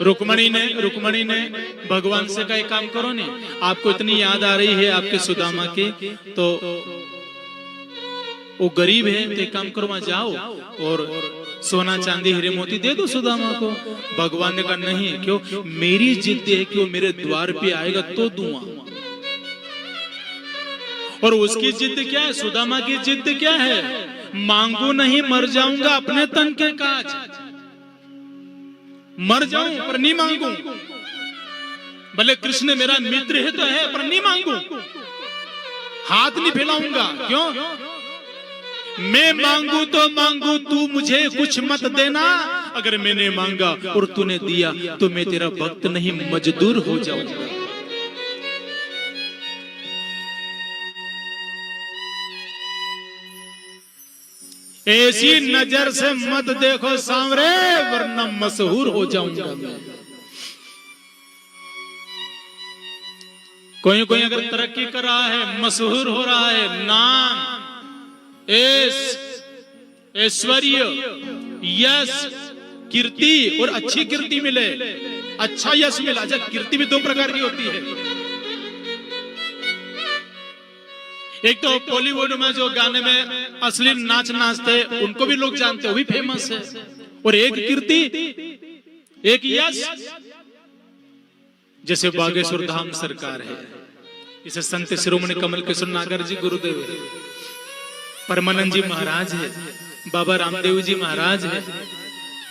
रुक्मणी ने भगवान से कहा, एक काम करो ने, आपको इतनी याद आ रही है आपके सुदामा की, तो वो गरीब है, तो एक काम करो, वहां जाओ और सोना चांदी हीरे मोती दे दो सुदामा को। भगवान ने कहा, नहीं, क्यों? मेरी जिद है कि वो मेरे द्वार पे आएगा तो दूंगा। और उसकी जिद क्या है? सुदामा की जिद क्या है? मांगू नहीं, मर जाऊंगा अपने तन के काज, मर जाऊं पर नहीं मांगू। भले कृष्ण मेरा मित्र है तो है, पर नहीं मांगू, हाथ नहीं फैलाऊंगा। क्यों? मैं मांगू तो मांगू, तू मुझे कुछ मत देना। अगर मैंने मांगा और तूने दिया तो मैं तेरा भक्त नहीं, मजदूर हो जाऊंगा। ऐसी नजर से मत देखो सांवरे, वरना मशहूर हो जाऊंगा मैं। कोई कोई अगर तरक्की कर रहा है, मशहूर हो रहा है, नाम, ऐश्वर्य, यश, कीर्ति, और अच्छी कीर्ति मिले, अच्छा यश मिला। अच्छा, कीर्ति भी दो प्रकार की होती है। एक तो बॉलीवुड में जो गाने में असली नाच नाचते उनको भी लोग जानते, वो भी फेमस है। और एक कीर्ति, एक यश, जैसे बागेश्वर धाम सरकार है, इसे संत शिरोमणि कमल किशोर नागर जी गुरुदेव है, परमानंद जी महाराज है, बाबा रामदेव जी महाराज है,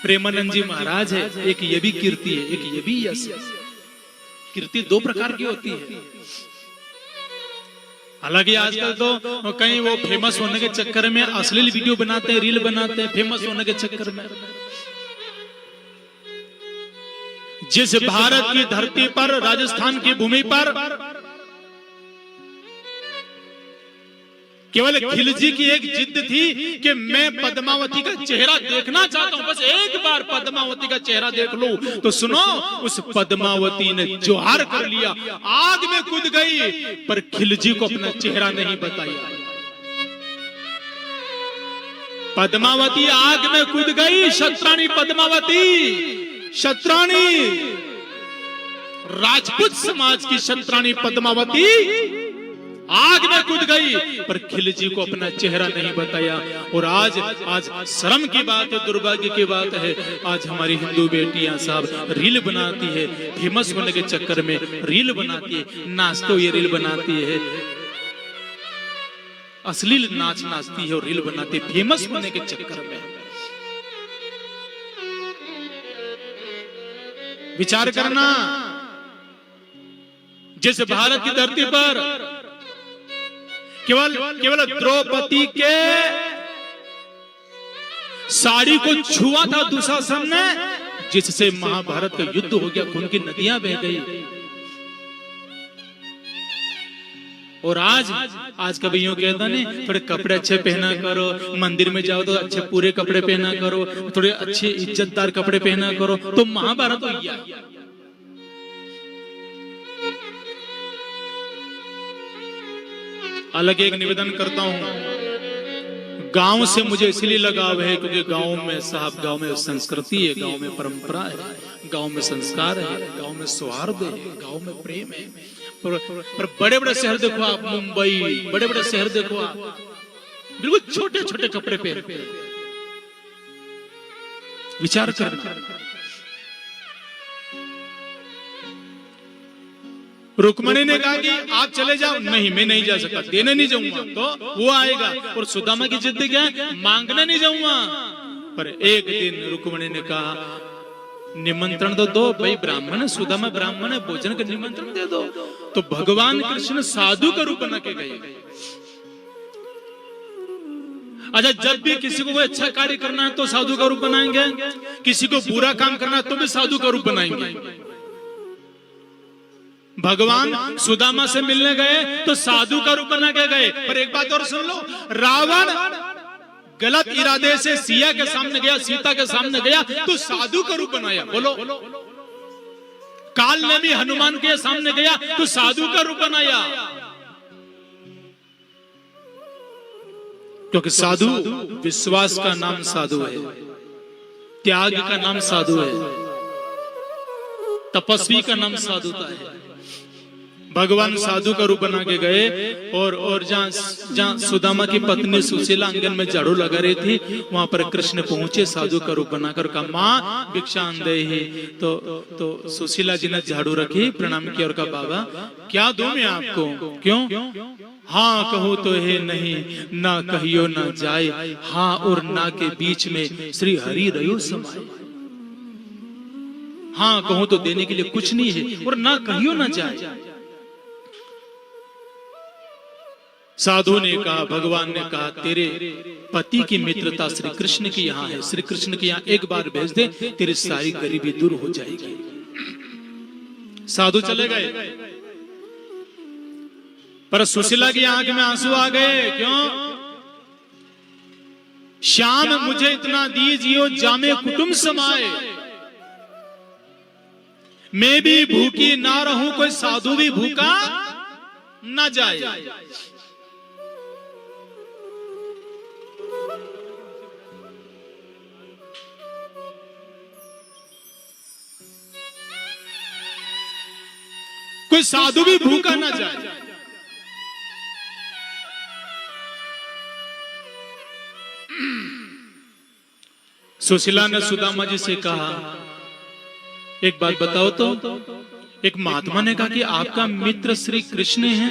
प्रेमानंद जी महाराज है। एक ये भी कीर्ति है, एक ये भी यश है। कीर्ति दो प्रकार की होती है। हालांकि आजकल तो कहीं वो फेमस होने के चक्कर में अश्लील वीडियो बनाते हैं, रील बनाते हैं, फेमस होने के चक्कर में। जिस भारत की धरती पर, राजस्थान की भूमि पर केवल खिलजी की एक जिद थी कि मैं पद्मावती का चेहरा देखना चाहता हूं, बस एक बार पद्मावती का चेहरा देख लूं, तो सुनो, उस पद्मावती ने जोहार कर लिया, आग में कूद गई, पर खिलजी को अपना चेहरा नहीं बताया। पद्मावती आग में कूद गई, शत्राणी पद्मावती, शत्राणी राजपूत समाज की शत्राणी पद्मावती आग में कूद गई, पर खिलजी को अपना चेहरा नहीं बताया। और आज शर्म की बात है, दुर्भाग्य की बात है, आज हमारी हिंदू बेटियां साहब रील बनाती है, फेमस होने के चक्कर में रील बनाती है, नाचते हुए रील बनाती है, अश्लील नाच नाचती है और रील बनाती है फेमस होने के चक्कर में। विचार करना, जिस भारत की धरती पर केवल द्रौपदी के साड़ी को छुआ था दुशासन ने, जिससे महाभारत का युद्ध हो गया, खून की नदियां बह गई। और आज कभी यूं कहता नहीं, थोड़े कपड़े अच्छे पहना करो, मंदिर में जाओ तो अच्छे पूरे कपड़े पहना करो, थोड़े अच्छे इज्जतदार कपड़े पहना करो, तो महाभारत हो गया। अलग एक निवेदन करता हूं, गांव से मुझे इसलिए लगाव है क्योंकि गांव में साहब, गांव में संस्कृति है, गांव में परंपरा है, गांव में संस्कार है, गांव में सौहार्द है, गांव में प्रेम है। पर बड़े बड़े शहर देखो आप, मुंबई, बड़े बड़े शहर देखो आप, बिल्कुल छोटे छोटे कपड़े पहनते। विचार करना, रुक्मणी ने कहा कि आप चले जाओ, नहीं मैं नहीं जा सकता, देने नहीं जाऊंगा, तो वो आएगा। और सुदामा की जिद क्या है, मांगने नहीं जाऊंगा। पर एक दिन रुक्मणी ने कहा, निमंत्रण तो दो भाई, ब्राह्मण है, सुदामा ब्राह्मण है, भोजन का निमंत्रण दे दो। तो भगवान कृष्ण साधु का रूप बना के गए। अच्छा, जब भी किसी को कोई अच्छा कार्य करना है तो साधु का रूप बनाएंगे, किसी को बुरा काम करना है तो भी साधु का रूप बनाएंगे। भगवान सुदामा से मिलने गए तो साधु का रूप बना के गए। पर एक बात और सुन लो, रावण गलत इरादे से सिया के सामने गया, सीता के सामने गया, तो साधु का रूप बनाया। बोलो, काल ने भी हनुमान के सामने गया तो साधु का रूप बनाया। क्योंकि साधु, विश्वास का नाम साधु है, त्याग का नाम साधु है, तपस्वी का नाम साधुता है। भगवान साधु का रूप बना के गए। और जहाँ सुदामा की पत्नी सुशीला आंगन में झाड़ू लगा रही थी, वहां पर कृष्ण पहुंचे साधु का रूप बनाकर, कहा माँ भिक्षा देहि। तो सुशीला जी ने झाड़ू रखी, प्रणाम किया और कहा बाबा क्या दूं मैं आपको? क्यों? हाँ कहो तो है, नहीं ना कहियो ना जाए, हाँ और ना के बीच में श्री हरि रयो समाए। हाँ कहूं तो देने के लिए कुछ नहीं है, और ना कहियो ना जाए। साधु ने कहा, भगवान ने कहा, तेरे पति की मित्रता श्री कृष्ण की यहाँ है, श्री कृष्ण के यहाँ एक बार भेज दे, तेरी सारी गरीबी दूर हो जाएगी। साधु चले गए, पर सुशीला की आंख में आंसू आ गए। क्यों? श्याम मुझे इतना दीजियो जामे कुटुंब समाए, मैं भी भूखी ना रहूं, कोई साधु भी भूखा ना जाए। कोई साधु भी भूखा ना जाए। सुशीला ने सुदामा जी से कहा, एक बात बताओ तो, एक महात्मा ने कहा कि आपका मित्र श्री कृष्ण है।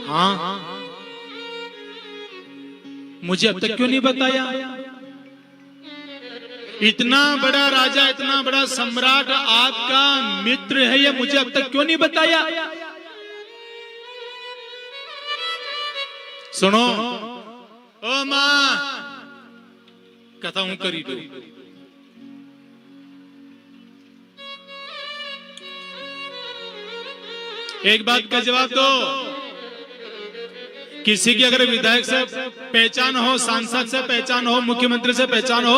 हाँ, मुझे अब तक क्यों नहीं बताया? इतना बड़ा राजा, इतना बड़ा सम्राट आपका मित्र है, ये मुझे अब तक क्यों नहीं बताया? सुनो ओ मां, कथा हूं करी दो। एक बात का जवाब दो, किसी की अगर विधायक से पहचान हो, सांसद से पहचान हो, मुख्यमंत्री से पहचान हो,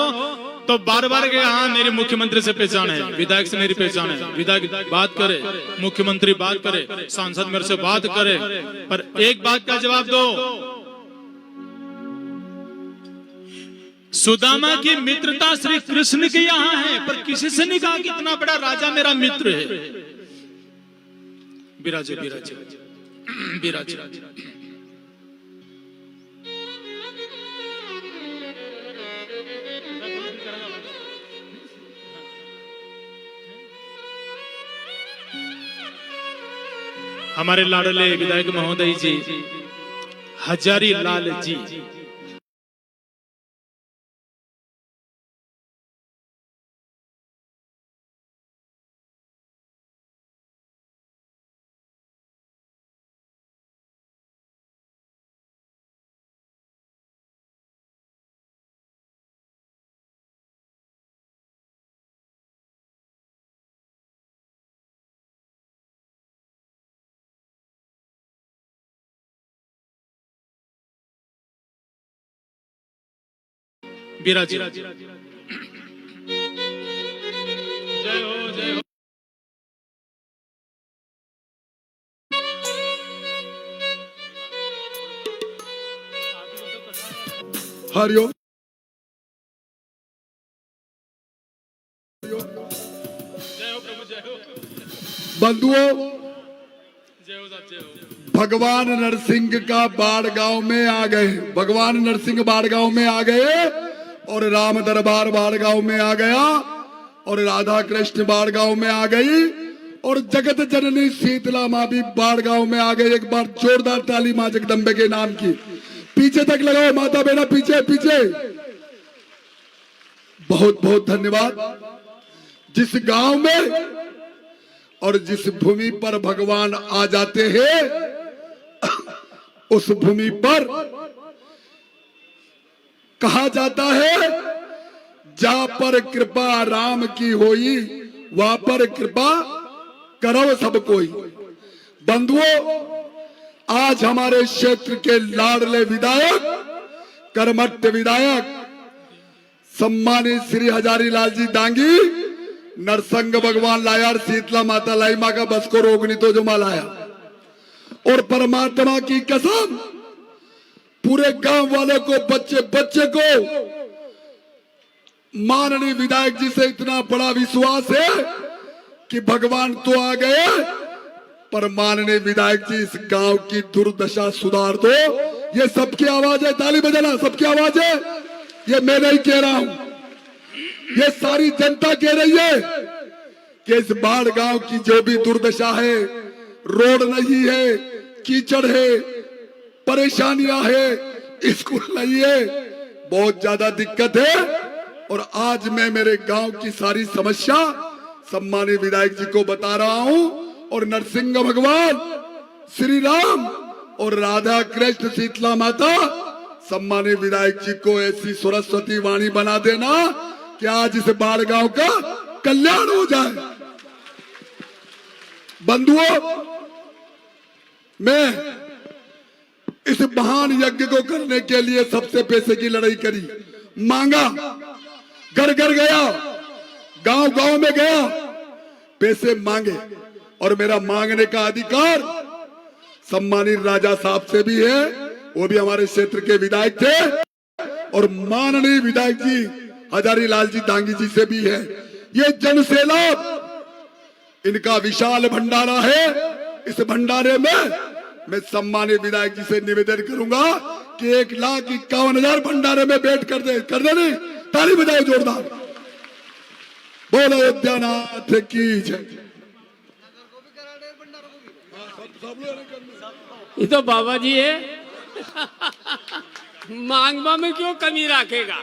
तो बार बार कहे हाँ मेरी मुख्यमंत्री से पहचान है, विधायक से मेरी पहचान है। विधायक बात करे, मुख्यमंत्री बात करे, सांसद मेरे से बात करे, पर एक बात का जवाब दो, सुदामा की मित्रता श्री कृष्ण के यहां है, पर किसी से नहीं कहा कि इतना बड़ा राजा मेरा मित्र है। विराजे विराजे विराजे। हमारे लाडले विधायक महोदय जी हजारी लाल जी, विराज। जय हो जय हो। हरिओम। जय हो प्रभु, जय हो बंधुओं, जय हो साहब, जय हो। भगवान नरसिंह का बाड़गांव में आ गए, भगवान नरसिंह बाड़गांव में आ गए, और राम दरबार बाड़गांव में आ गया, और राधा कृष्ण बाड़गांव में आ गई, और जगत जननी शीतला माँ भी बाड़गांव में आ गई। एक बार जोरदार ताली माँ जगदम्बे के नाम की। पीछे तक लगाओ माता बहना, पीछे पीछे। बहुत बहुत धन्यवाद। जिस गांव में और जिस भूमि पर भगवान आ जाते हैं, उस भूमि पर कहा जाता है, जा पर कृपा राम की होई, वहां पर कृपा करो सब कोई। बंधुओं, आज हमारे क्षेत्र के लाडले विधायक, कर्मठ विधायक सम्मानित श्री हजारी लाल जी दांगी, नरसंग भगवान लाया, शीतला माता लाई माँ का बस को रोग नहीं तो जो माँ लाया, और परमात्मा की कसम पूरे गांव वालों को, बच्चे बच्चे को माननीय विधायक जी से इतना बड़ा विश्वास है कि भगवान तो आ गए, पर माननीय विधायक जी इस गांव की दुर्दशा सुधार दो। ये सबकी आवाज है, ताली बजाना, सबकी आवाज है। ये मैं नहीं कह रहा हूं, ये सारी जनता कह रही है कि इस बाढ़ गांव की जो भी दुर्दशा है, रोड नहीं है, कीचड़ है, परेशानियां है, स्कूल नहीं है, बहुत ज्यादा दिक्कत है। और आज मैं मेरे गांव की सारी समस्या सम्मानीय विधायक जी को बता रहा हूं, और नरसिंह भगवान, श्री राम और राधा कृष्ण शीतला माता सम्मानीय विधायक जी को ऐसी सरस्वती वाणी बना देना कि आज इस बाढ़ गांव का कल्याण हो जाए। बंधुओं, मैं इस महान यज्ञ को करने के लिए सबसे पैसे की लड़ाई करी, मांगा, घर घर गया, गांव गांव में गया, पैसे मांगे, और मेरा मांगने का अधिकार सम्मानित राजा साहब से भी है, वो भी हमारे क्षेत्र के विधायक थे, और माननीय विधायक जी हजारी लाल जी दांगी जी से भी है। ये जन सैलाब, इनका विशाल भंडारा है। इस भंडारे में मैं सम्मानित विधायक जी से निवेदन करूंगा कि 1,51,000 भंडारे में बैठ कर दे नहीं, ताली बजाओ जोरदार। बोलो अयोध्यानाथ की जय। ये तो बाबा जी है। मांगवा में क्यों कमी रखेगा।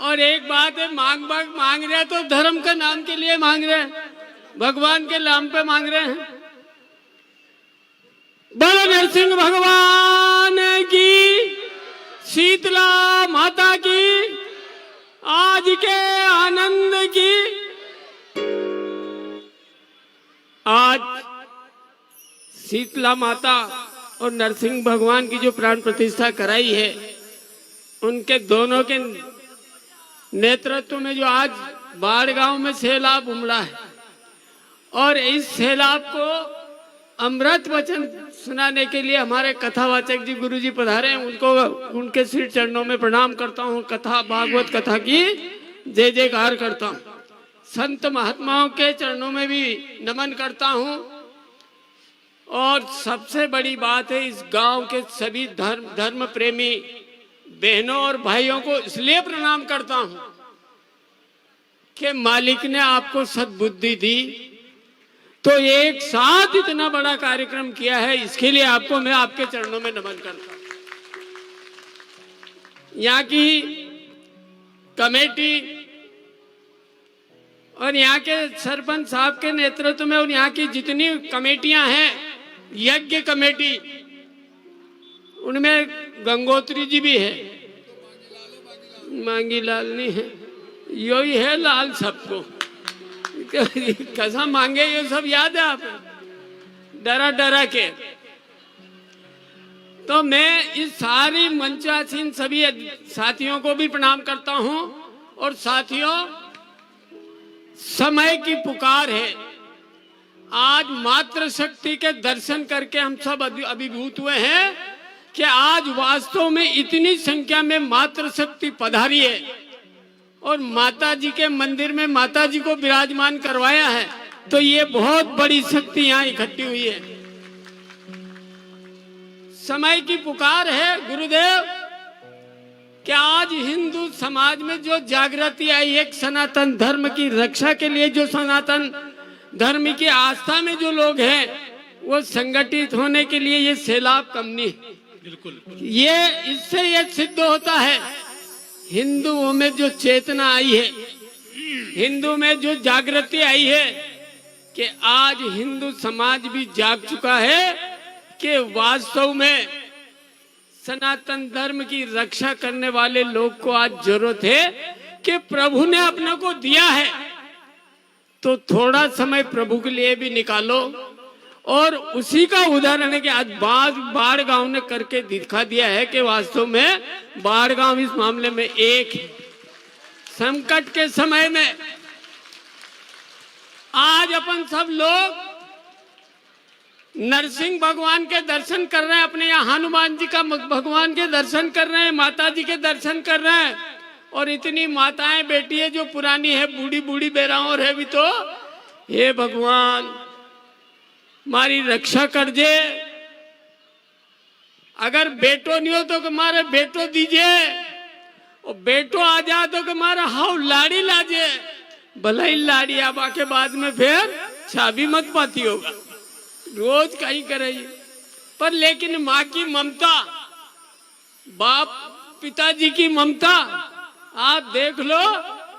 और एक बात है, मांग रहे तो धर्म का नाम के लिए मांग रहे हैं, भगवान के नाम पे मांग रहे हैं। बोलो नरसिंह भगवान की, शीतला माता की, आज के आनंद की। आज शीतला माता और नरसिंह भगवान की जो प्राण प्रतिष्ठा कराई है, उनके दोनों के नेतृत्व में जो आज बाढ़ गांव में सैलाब उमड़ा है, और इस सैलाब को अमृत वचन सुनाने के लिए हमारे कथावाचक जी गुरु जी पधारे हैं। उनको उनके सिर चरणों में प्रणाम करता हूँ। कथा भागवत कथा की जय जयकार करता हूँ। संत महात्माओं के चरणों में भी नमन करता हूँ। और सबसे बड़ी बात है, इस गांव के सभी धर्म प्रेमी बहनों और भाइयों को इसलिए प्रणाम करता हूँ कि मालिक ने आपको सद्बुद्धि दी, तो एक साथ इतना बड़ा कार्यक्रम किया है, इसके लिए आपको मैं आपके चरणों में नमन करता हूँ। यहाँ की कमेटी और यहाँ के सरपंच साहब के नेतृत्व में और यहाँ की जितनी कमेटियां हैं, यज्ञ कमेटी, उनमें गंगोत्री जी भी है, मांगी लाल नहीं है, यो ही है लाल सबको। कसम मांगे ये सब याद है आप, डरा डरा के। तो मैं इस सारी मंचासीन सभी साथियों को भी प्रणाम करता हूं। और साथियों, समय की पुकार है। आज मातृ शक्ति के दर्शन करके हम सब अभिभूत हुए हैं कि आज वास्तव में इतनी संख्या में मातृ शक्ति पधारी है और माता जी के मंदिर में माता जी को विराजमान करवाया है। तो ये बहुत बड़ी शक्ति यहाँ इकट्ठी हुई है। समय की पुकार है गुरुदेव कि आज हिंदू समाज में जो जागृति आई है, सनातन धर्म की रक्षा के लिए, जो सनातन धर्म की आस्था में जो लोग हैं, वो संगठित होने के लिए ये सैलाब कम नहीं। बिल्कुल। ये इससे ये सिद्ध होता है, हिंदुओं में जो चेतना आई है, हिंदू में जो जागृति आई है, कि आज हिंदू समाज भी जाग चुका है कि वास्तव में सनातन धर्म की रक्षा करने वाले लोग को आज जरूरत है कि प्रभु ने अपने को दिया है तो थोड़ा समय प्रभु के लिए भी निकालो। और उसी का उदाहरण है कि आज बाढ़ गांव ने करके दिखा दिया है कि वास्तव में बाढ़ गांव इस मामले में एक है। संकट के समय में आज अपन सब लोग नरसिंह भगवान के दर्शन कर रहे हैं, अपने यहाँ हनुमान जी का भगवान के दर्शन कर रहे हैं, माता जी के दर्शन कर रहे हैं। और इतनी माताएं बेटी है जो पुरानी है, बूढ़ी बूढ़ी बेराओं है भी, तो हे भगवान हमारी रक्षा कर दे। अगर बेटो नहीं हो तो हमारे बेटो दीजिए, और बेटो आ जाए तो हमारा हाउ लाड़ी लाजे। भला ही लाड़ी आबा के बाद में फिर चाबी मत पाती होगा, रोज कहीं करेगी। पर लेकिन माँ की ममता, बाप पिताजी की ममता, आप देख लो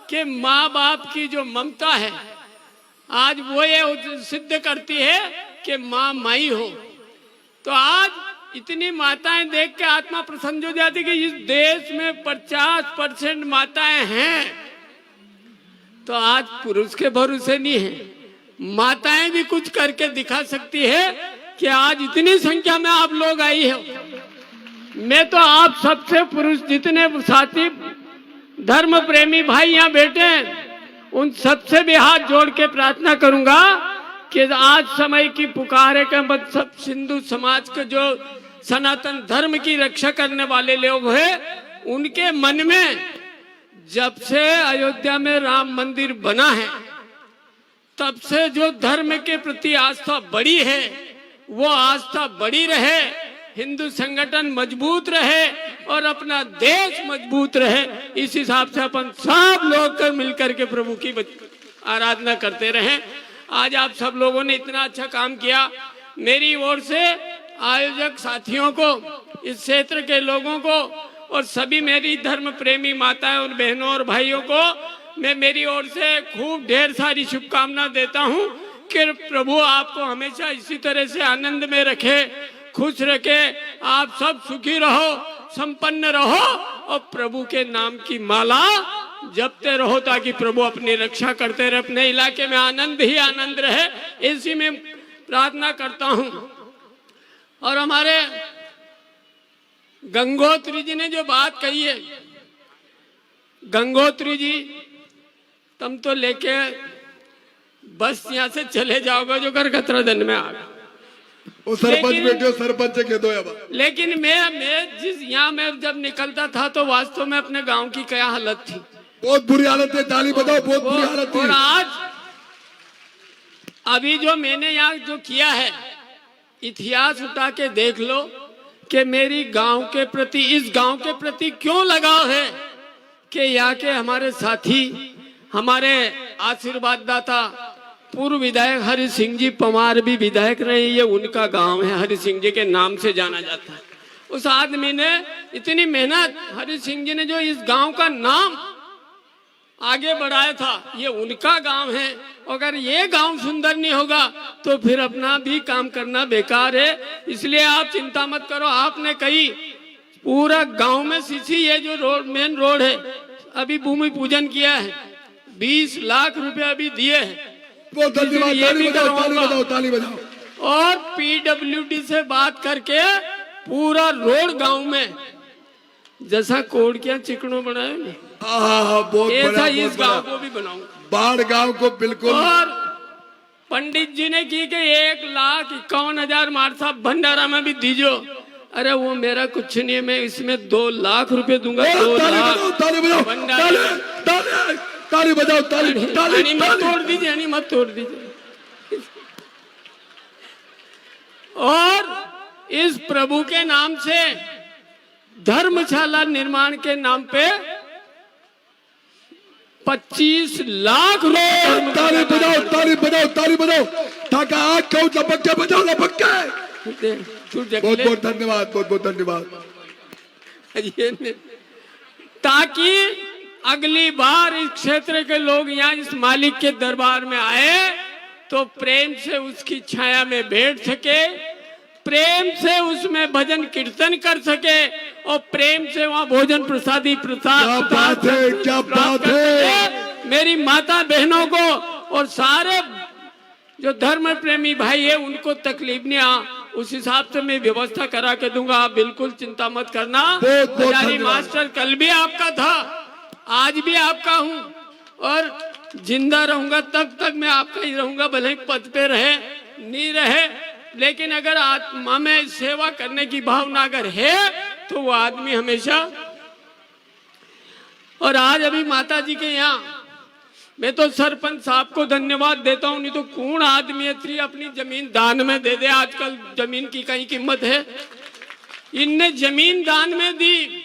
कि माँ बाप की जो ममता है आज वो ये सिद्ध करती है कि माँ माई हो। तो आज इतनी माताएं देख के आत्मा प्रसन्न हो जाती कि इस देश में 50% माताएं हैं। तो आज पुरुष के भरोसे नहीं है, माताएं भी कुछ करके दिखा सकती है कि आज इतनी संख्या में आप लोग आई हो। मैं तो आप सबसे पुरुष जितने साथी धर्म प्रेमी भाई यहाँ बैठे हैं, उन सबसे भी हाथ जोड़ के प्रार्थना करूंगा कि आज समय की पुकार है कि सब हिंदू समाज के जो सनातन धर्म की रक्षा करने वाले लोग हैं, उनके मन में जब से अयोध्या में राम मंदिर बना है तब से जो धर्म के प्रति आस्था बढ़ी है, वो आस्था बढ़ी रहे, हिंदू संगठन मजबूत रहे और अपना देश मजबूत रहे, इस हिसाब से अपन सब लोग कर मिलकर के प्रभु की आराधना करते रहें। आज आप सब लोगों ने इतना अच्छा काम किया। मेरी ओर से आयोजक साथियों को, इस क्षेत्र के लोगों को और सभी मेरी धर्म प्रेमी माताएं और बहनों और भाइयों को मैं मेरी ओर से खूब ढेर सारी शुभकामना देता हूं कि प्रभु आपको हमेशा इसी तरह से आनंद में रखे, खुश रखे, आप सब सुखी रहो, संपन्न रहो और प्रभु के नाम की माला जपते रहो ताकि प्रभु अपनी रक्षा करते रहे, अपने इलाके में आनंद ही आनंद रहे, इसी में प्रार्थना करता हूं। और हमारे गंगोत्री जी ने जो बात कही है, गंगोत्री जी तुम तो लेके बस यहाँ से चले जाओगे जो कर खतरादन में आ गए। वो सरपंच बेटे सरपंच के दो। लेकिन मैं जिस यहाँ में जब निकलता था तो वास्तव में अपने गांव की क्या हालत थी, बहुत बुरी हालत है। ताली बजाओ, बहुत बुरी हालत थी। और आज अभी जो मैंने यहाँ जो किया है, इतिहास उठा के देख लो कि मेरी गांव के प्रति, इस गांव के प्रति क्यों लगाव है कि यहाँ के हमारे साथी, हमारे आशीर्वाद दाता पूर्व विधायक हरि सिंह जी पवार भी विधायक रहे। ये उनका गांव है, हरि सिंह जी के नाम से जाना जाता है। उस आदमी ने इतनी मेहनत, हरि सिंह जी ने जो इस गांव का नाम आगे बढ़ाया था, ये उनका गांव है। अगर ये गांव सुंदर नहीं होगा तो फिर अपना भी काम करना बेकार है। इसलिए आप चिंता मत करो। आपने कही पूरा गांव में सीसी, ये जो रोड, मेन रोड है, अभी भूमि पूजन किया है, 20 लाख रुपए अभी दिए हैं। बहुत धन्यवाद। ताली बजाओ, ताली बजाओ, ताली बजाओ। और पीडब्ल्यूडी से बात करके पूरा रोड गांव में जैसा कोड़कियां चिकनो बनाए नहीं, बहुत ऐसा बड़ा, इस गांव को भी बनाऊंगा। बाढ़ गांव को बिल्कुल। और पंडित जी ने की कि 1,51,000 मार साहब भंडारा में भी दीजो। अरे वो मेरा कुछ नहीं है, मैं इसमें 2 लाख रुपए दूंगा। 2 लाख ताली बजाओ, ताली बजाओ, ताली मत तोड़ दीजिए, नहीं मत तोड़ दीजिए। और इस प्रभु के नाम से धर्मशाला निर्माण के नाम पे 25 लाख रुपए। ताली बजाओ, ताली बजाओ, ताली बजाओ। ताका आग को लपक के बजाओ, लपक के। बहुत बहुत धन्यवाद, बहुत बहुत धन्यवाद। ताकि अगली बार इस क्षेत्र के लोग यहाँ इस मालिक के दरबार में आए तो प्रेम से उसकी छाया में बैठ सके, प्रेम से उसमें भजन कीर्तन कर सके और प्रेम से वहाँ भोजन प्रसादी प्रसाद। क्या बात है, क्या बात है। मेरी माता बहनों को और सारे जो धर्म प्रेमी भाई है उनको तकलीफ नहीं आ, उस हिसाब से मैं व्यवस्था करा के दूंगा। आप बिल्कुल चिंता मत करना। पुजारी मास्टर कल भी आपका था, आज भी आपका हूँ और जिंदा रहूंगा तब तक मैं आपका ही रहूंगा, भले ही पद पे रहे नहीं रहे। लेकिन अगर आत्मा में सेवा करने की भावना अगर है तो वो आदमी हमेशा। और आज अभी माता जी के यहाँ मैं तो सरपंच साहब को धन्यवाद देता हूँ, नहीं तो कौन आदमी इतनी अपनी जमीन दान में दे दे। आजकल जमीन की कहीं कीमत है, इनने जमीन दान में दी।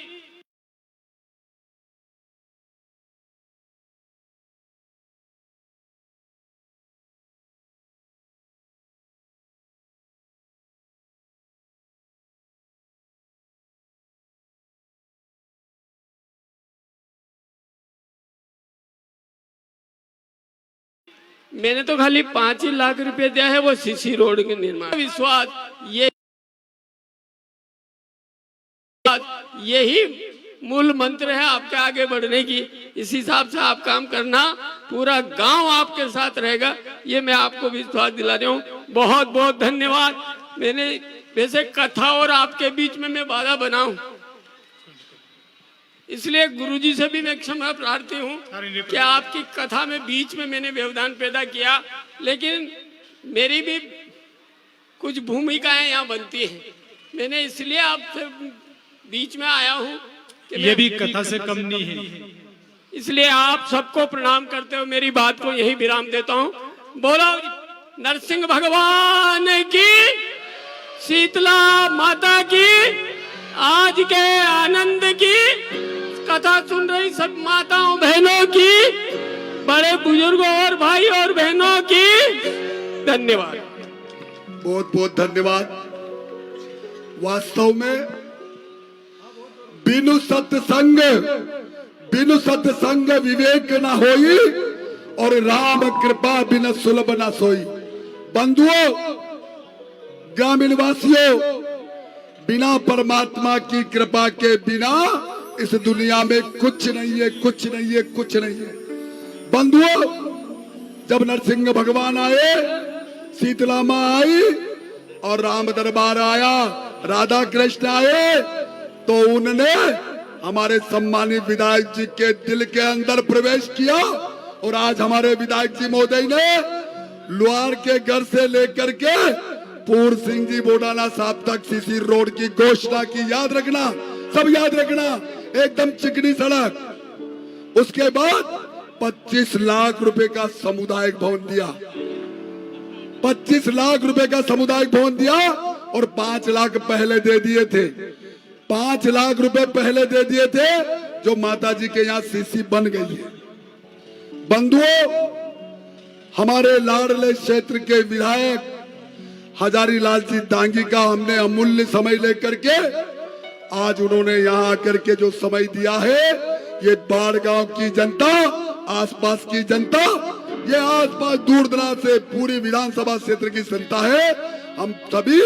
मैंने तो खाली 5 ही लाख रुपए दिया है वो सीसी रोड के निर्माण। विश्वास यही मूल मंत्र है आपके आगे बढ़ने की। इस हिसाब से आप काम करना, पूरा गांव आपके साथ रहेगा, ये मैं आपको विश्वास दिला रहा हूँ। बहुत बहुत धन्यवाद। मैंने वैसे कथा और आपके बीच में मैं बाधा बनाऊं, इसलिए गुरुजी से भी मैं क्षमा प्रार्थी हूँ कि आपकी कथा में बीच में मैंने व्यवधान पैदा किया, लेकिन मेरी भी कुछ भूमिकाएं यहाँ बनती है। मैंने इसलिए आपसे बीच में आया हूँ कि ये भी कथा से कम नहीं है। इसलिए आप सबको प्रणाम करते हुए मेरी बात को यही विराम देता हूँ। बोलो नरसिंह भगवान की, शीतला माता की आज के आनंद की कथा सुन रही सब माताओं बहनों की, बड़े बुजुर्गों और भाई और बहनों की धन्यवाद। बहुत बहुत धन्यवाद। वास्तव में बिनु सत्संग विवेक न होई और राम कृपा बिना सुलभ न सोई। बंधुओं, ग्रामीण वासियों, बिना परमात्मा की कृपा के बिना इस दुनिया में कुछ नहीं है, कुछ नहीं है, कुछ नहीं है। बंधुओं, जब नरसिंह भगवान आए, शीतला माँ आई और राम दरबार आया, राधा कृष्ण आए, तो उन्होंने हमारे सम्मानित विधायक जी के दिल के अंदर प्रवेश किया। और आज हमारे विधायक जी महोदय ने लुहार के घर से लेकर के पूर्व सिंह जी बोडाना साहब तक सीसी रोड की घोषणा की। याद रखना, सब याद रखना, एकदम चिकनी सड़क। उसके बाद 25 लाख रुपए का सामुदायिक भवन दिया, 25 लाख रुपए का सामुदायिक भवन दिया और 5 लाख पहले दे दिए थे, 5 लाख रुपए पहले दे दिए थे, जो माता जी के यहाँ सीसी बन गई है। बंधुओं, हमारे लाडले क्षेत्र के विधायक हजारी लाल जी दांगी का हमने अमूल्य समय लेकर के आज उन्होंने यहाँ आकर के जो समय दिया है, ये बाढ़ गांव की जनता, आसपास की जनता, ये आसपास दूर दराज से पूरी विधानसभा क्षेत्र की जनता है। हम सभी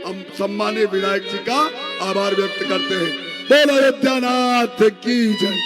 हम सम्मानित विधायक जी का आभार व्यक्त करते हैं। बोलो अयोध्यानाथ की जय।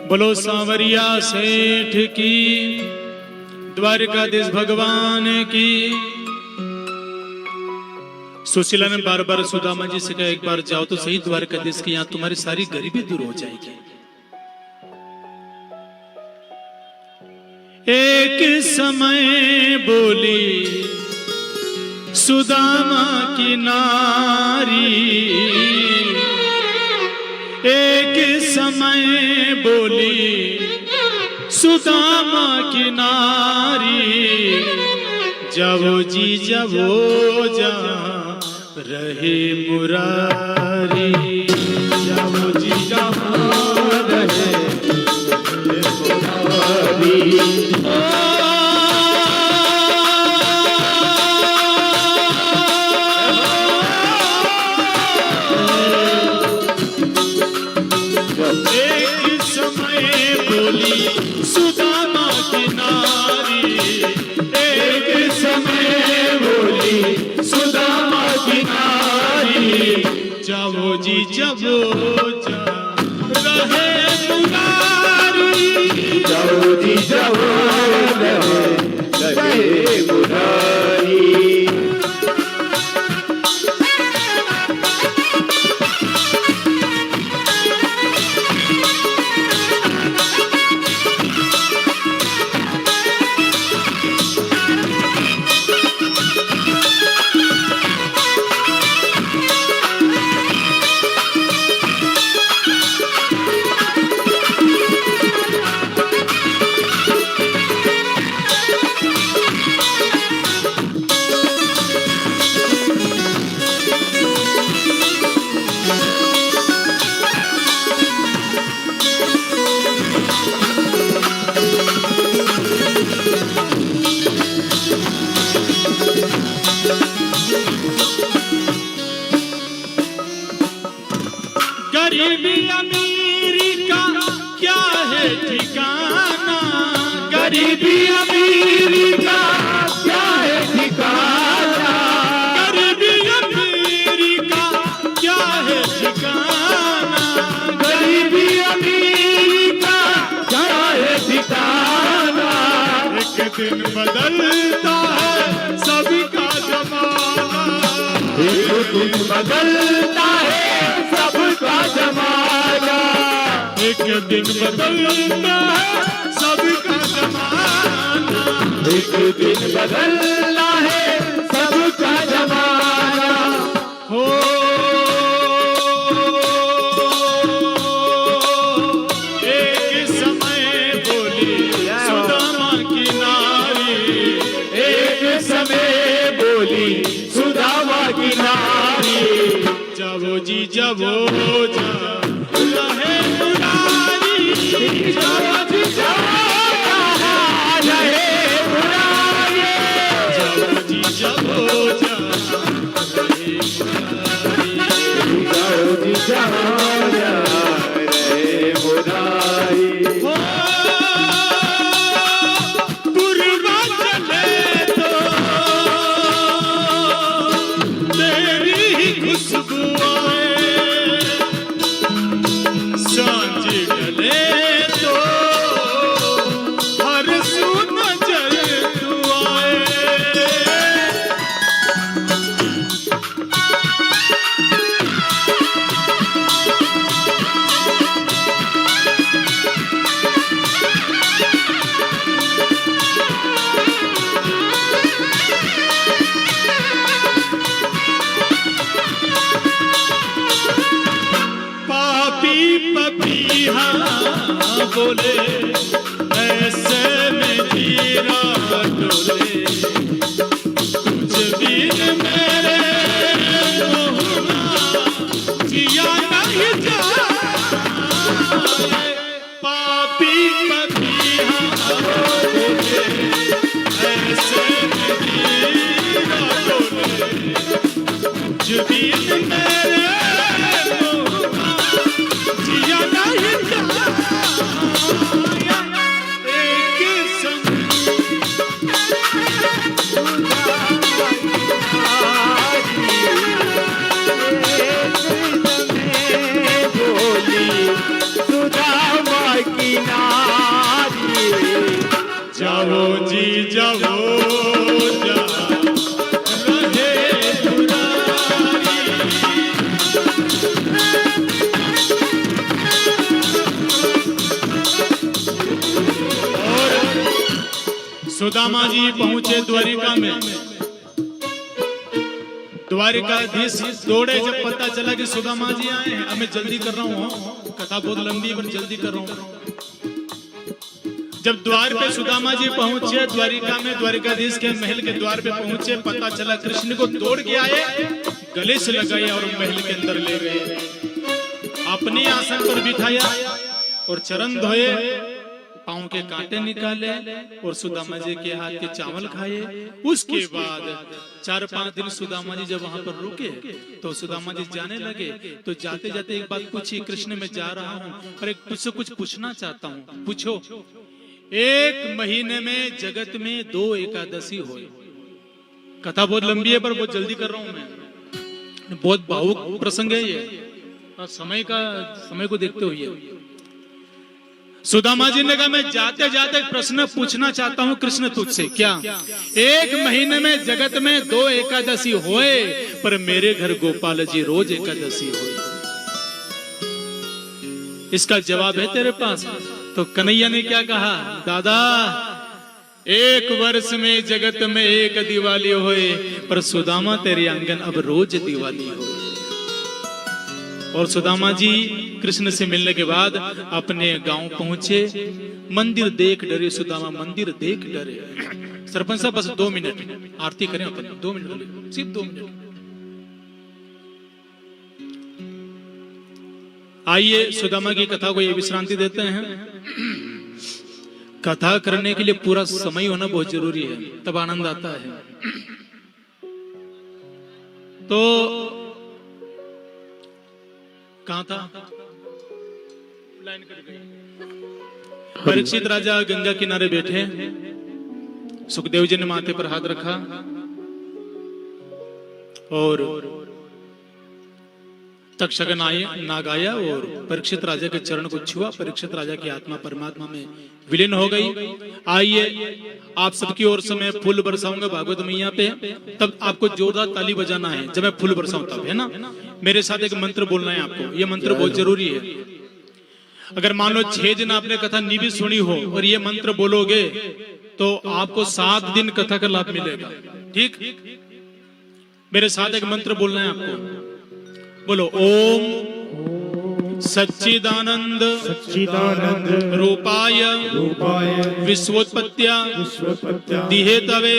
बोलो सांवरिया सेठ की, द्वारकाधीश भगवान की। सुशीला ने बार बार सुदामा जी से कहा, एक बार जाओ तो सही द्वारकाधीश के यहाँ, तुम्हारी सारी गरीबी दूर हो जाएगी। एक समय बोली सुदामा की नारी, एक समय बोली सुदामा की नारी, जाओ जी जाओ जा रहे मुरारी, जाओ जी जाओ रहे मुरारी। एक समय बोली सुदामा की नारी, एक समय बोली सुदामा की नारी, जाओ जी जाओ जा रहे मुरारी, जाओ जी जाओ रहे मुरारी। ठिकाना, गरीबी अमीरी का क्या है ठिकाना, गरीबी अमीरी का क्या है ठिकाना, गरीबी अमीरी का क्या है ठिकाना। एक दिन बदलता है सबका जमाना, एक दिन बदलता है सबका जमाना, एक दिन बदलता है सबका जमाना, एक दिन बदलना है सबका जमाना। हो एक समय बोली सुदामा की नारी, एक समय बोली सुदामा की नारी, जाओ जी जाओ जा रहे मुरारी, जाओ जी जाओ कहाँ रहे मुरारी, जाओ जी जाओ जा रहे मुरारी। जाओ जी जाओ रहे मुरारी। हो पूर्वा चले तो तेरी ही खुशबू आए, सांझ डले तो हर सू नजर तू आए। पापी पपीहा बोले ऐसे में जीरा डोले, कुछ भी मेरे मोहना जिया नहीं जाए। पापी पपीहा बोले ऐसे में जीरा डोले, कुछ भी मेरे जिया नहीं जाया। एक संग सुदामा की नारी, जाओ जी जाओ जा रहे दुरारी। और सुदामा जी पहुंचे द्वारिका में। द्वारिकाधीश दौड़े जब पता चला कि सुदामा जी आए हैं। अब मैं जल्दी कर रहा हूँ, कथा बहुत लंबी है पर जल्दी कर रहा हूँ। जब द्वार पे सुदामा जी पहुंचे द्वारिका में, द्वारिकाधीश के महल के द्वार पे पहुंचे, पता चला कृष्ण को दौड़ के आए, गले से लगाए और महल के अंदर ले गए। अपने आसन पर बिठाया और चरण धोए, पांव के कांटे निकाले और सुदामा जी के हाथ के चावल खाए। उसके बाद 4-5 दिन सुदामा जी जब वहां पर रुके तो सुदामा जी जाने लगे। तो जाते जाते एक बात पूछी, कृष्ण मैं जा रहा हूँ पर एक तुझसे कुछ पूछना चाहता हूँ। पूछो। एक महीने में जगत में 2 एकादशी हो। कथा बहुत लंबी है पर बहुत जल्दी कर रहा हूं मैं, बहुत भावुक प्रसंग है ये, समय को देखते हुए। सुदामा जी ने कहा मैं जाते जाते एक प्रश्न पूछना चाहता हूं कृष्ण तुझसे। क्या? एक महीने में जगत में 2 एकादशी होए पर मेरे घर गोपाल जी रोज एकादशी होए, इसका जवाब है तेरे पास? तो कन्हैया ने क्या कहा? दादा 1 वर्ष में जगत में एक दिवाली होए पर सुदामा तेरे आंगन अब रोज दिवाली हो। और सुदामा जी कृष्ण से मिलने के बाद अपने गांव पहुंचे। मंदिर देख डरे सुदामा, मंदिर देख डरे। सरपंच साहब बस 2 मिनट आरती करें अपन, 2 मिनट, सिर्फ 2 मिनट। आइए सुदामा की कथा को ये विश्रांति देते हैं। कथा करने के लिए पूरा समय होना बहुत जरूरी है, तब आनंद आता है। तो कहां था? लाइन कट गई। परीक्षित राजा गंगा किनारे बैठे, सुखदेव जी ने माथे पर हाथ रखा और तक्षक नाग आया और परीक्षित राजा के चरण को छुआ। परीक्षित राजा की आत्मा परमात्मा में विलीन हो गई। आइए आप सबकी ओर से मैं फूल बरसाऊंगा भागवत मैया पे, तब आपको जोरदार ताली बजाना है जब मैं फूल बरसाऊं तब, है ना। मेरे साथ एक मंत्र बोलना है आपको, ये मंत्र बहुत जरूरी है। अगर मान लो 6 दिन आपने कथा नहीं भी सुनी हो और ये मंत्र बोलोगे तो आपको 7 दिन कथा का लाभ मिलेगा। ठीक, मेरे साथ एक मंत्र बोलना है आपको। बोलो ओम सच्चिदानंद रूपाय विश्वोत्पत्त्या दिहेतवे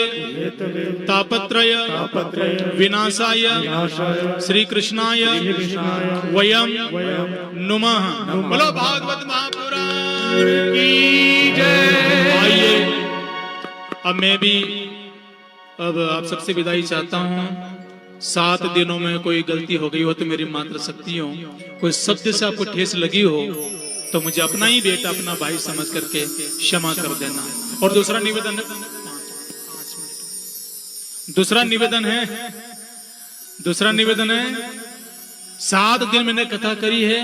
तापत्रय विनाशाय श्री कृष्णाय वयम नुमः। बोलो भागवत महापुराण की जय। आइए अब मैं भी आप सबसे विदाई चाहता हूँ। 7 दिनों में कोई गलती हो गई हो तो मेरी मात्र शक्ति हो, कोई शब्द से आपको ठेस लगी हो तो मुझे अपना ही बेटा अपना भाई समझ करके क्षमा कर देना। और दूसरा निवेदन है, दूसरा निवेदन है 7 दिन मैंने कथा करी है,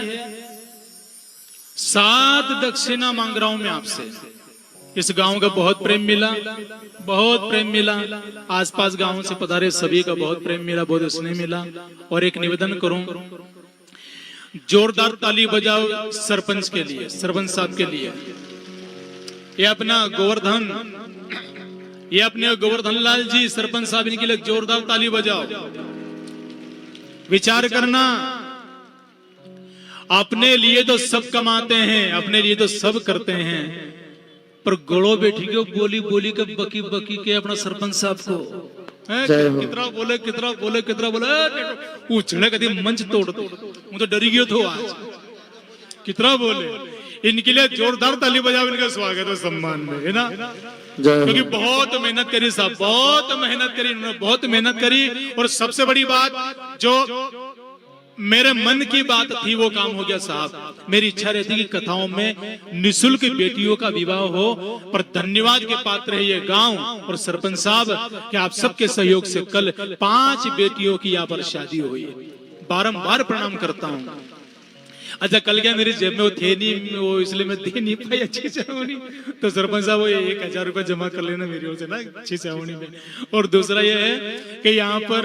7 दक्षिणा मांग रहा हूं मैं आपसे। इस गांव का बहुत प्रेम मिला, बहुत प्रेम मिला, आसपास गांवों से पधारे सभी का बहुत प्रेम मिला, बहुत स्नेह मिला। और एक निवेदन करूं, जोरदार ताली बजाओ सरपंच के लिए, सरपंच साहब के लिए। ये अपना गोवर्धन, ये अपने गोवर्धन लाल जी सरपंच साहब, इनके लिए जोरदार ताली बजाओ। विचार करना, अपने लिए तो सब कमाते हैं, अपने लिए तो सब करते हैं, पर गड़ो बैठी के बोली बोली के बकी बकी के अपना सरपंच साहब को कितना बोले उछले कभी मंच तोड़ दो, मुझे तो डरी गयो तो आज कितना बोले। इनके लिए जोरदार ताली बजाओ, इनका स्वागत है सम्मान में, है ना। क्योंकि बहुत मेहनत करी साहब, बहुत मेहनत करी इन्होंने, बहुत मेहनत करी। और सबसे बड़ी बात जो मेरे मन की बात थी वो काम हो गया साहब। मेरी इच्छा रहती कि कथाओं में निःशुल्क बेटियों का विवाह हो, पर धन्यवाद के पात्र है ये गांव और सरपंच साहब कि आप सबके सहयोग से कल 5 बेटियों की यहाँ पर शादी हुई। बारंबार प्रणाम करता हूँ। अच्छा कल क्या मेरी जेब में वो थे नहीं, वो इसलिए मैं दे नहीं पाई अच्छी चावनी, तो सरपंच साहब वो 1000 रुपए जमा कर लेना मेरी ओर से ना अच्छी चावनी में। और दूसरा ये है कि यहाँ पर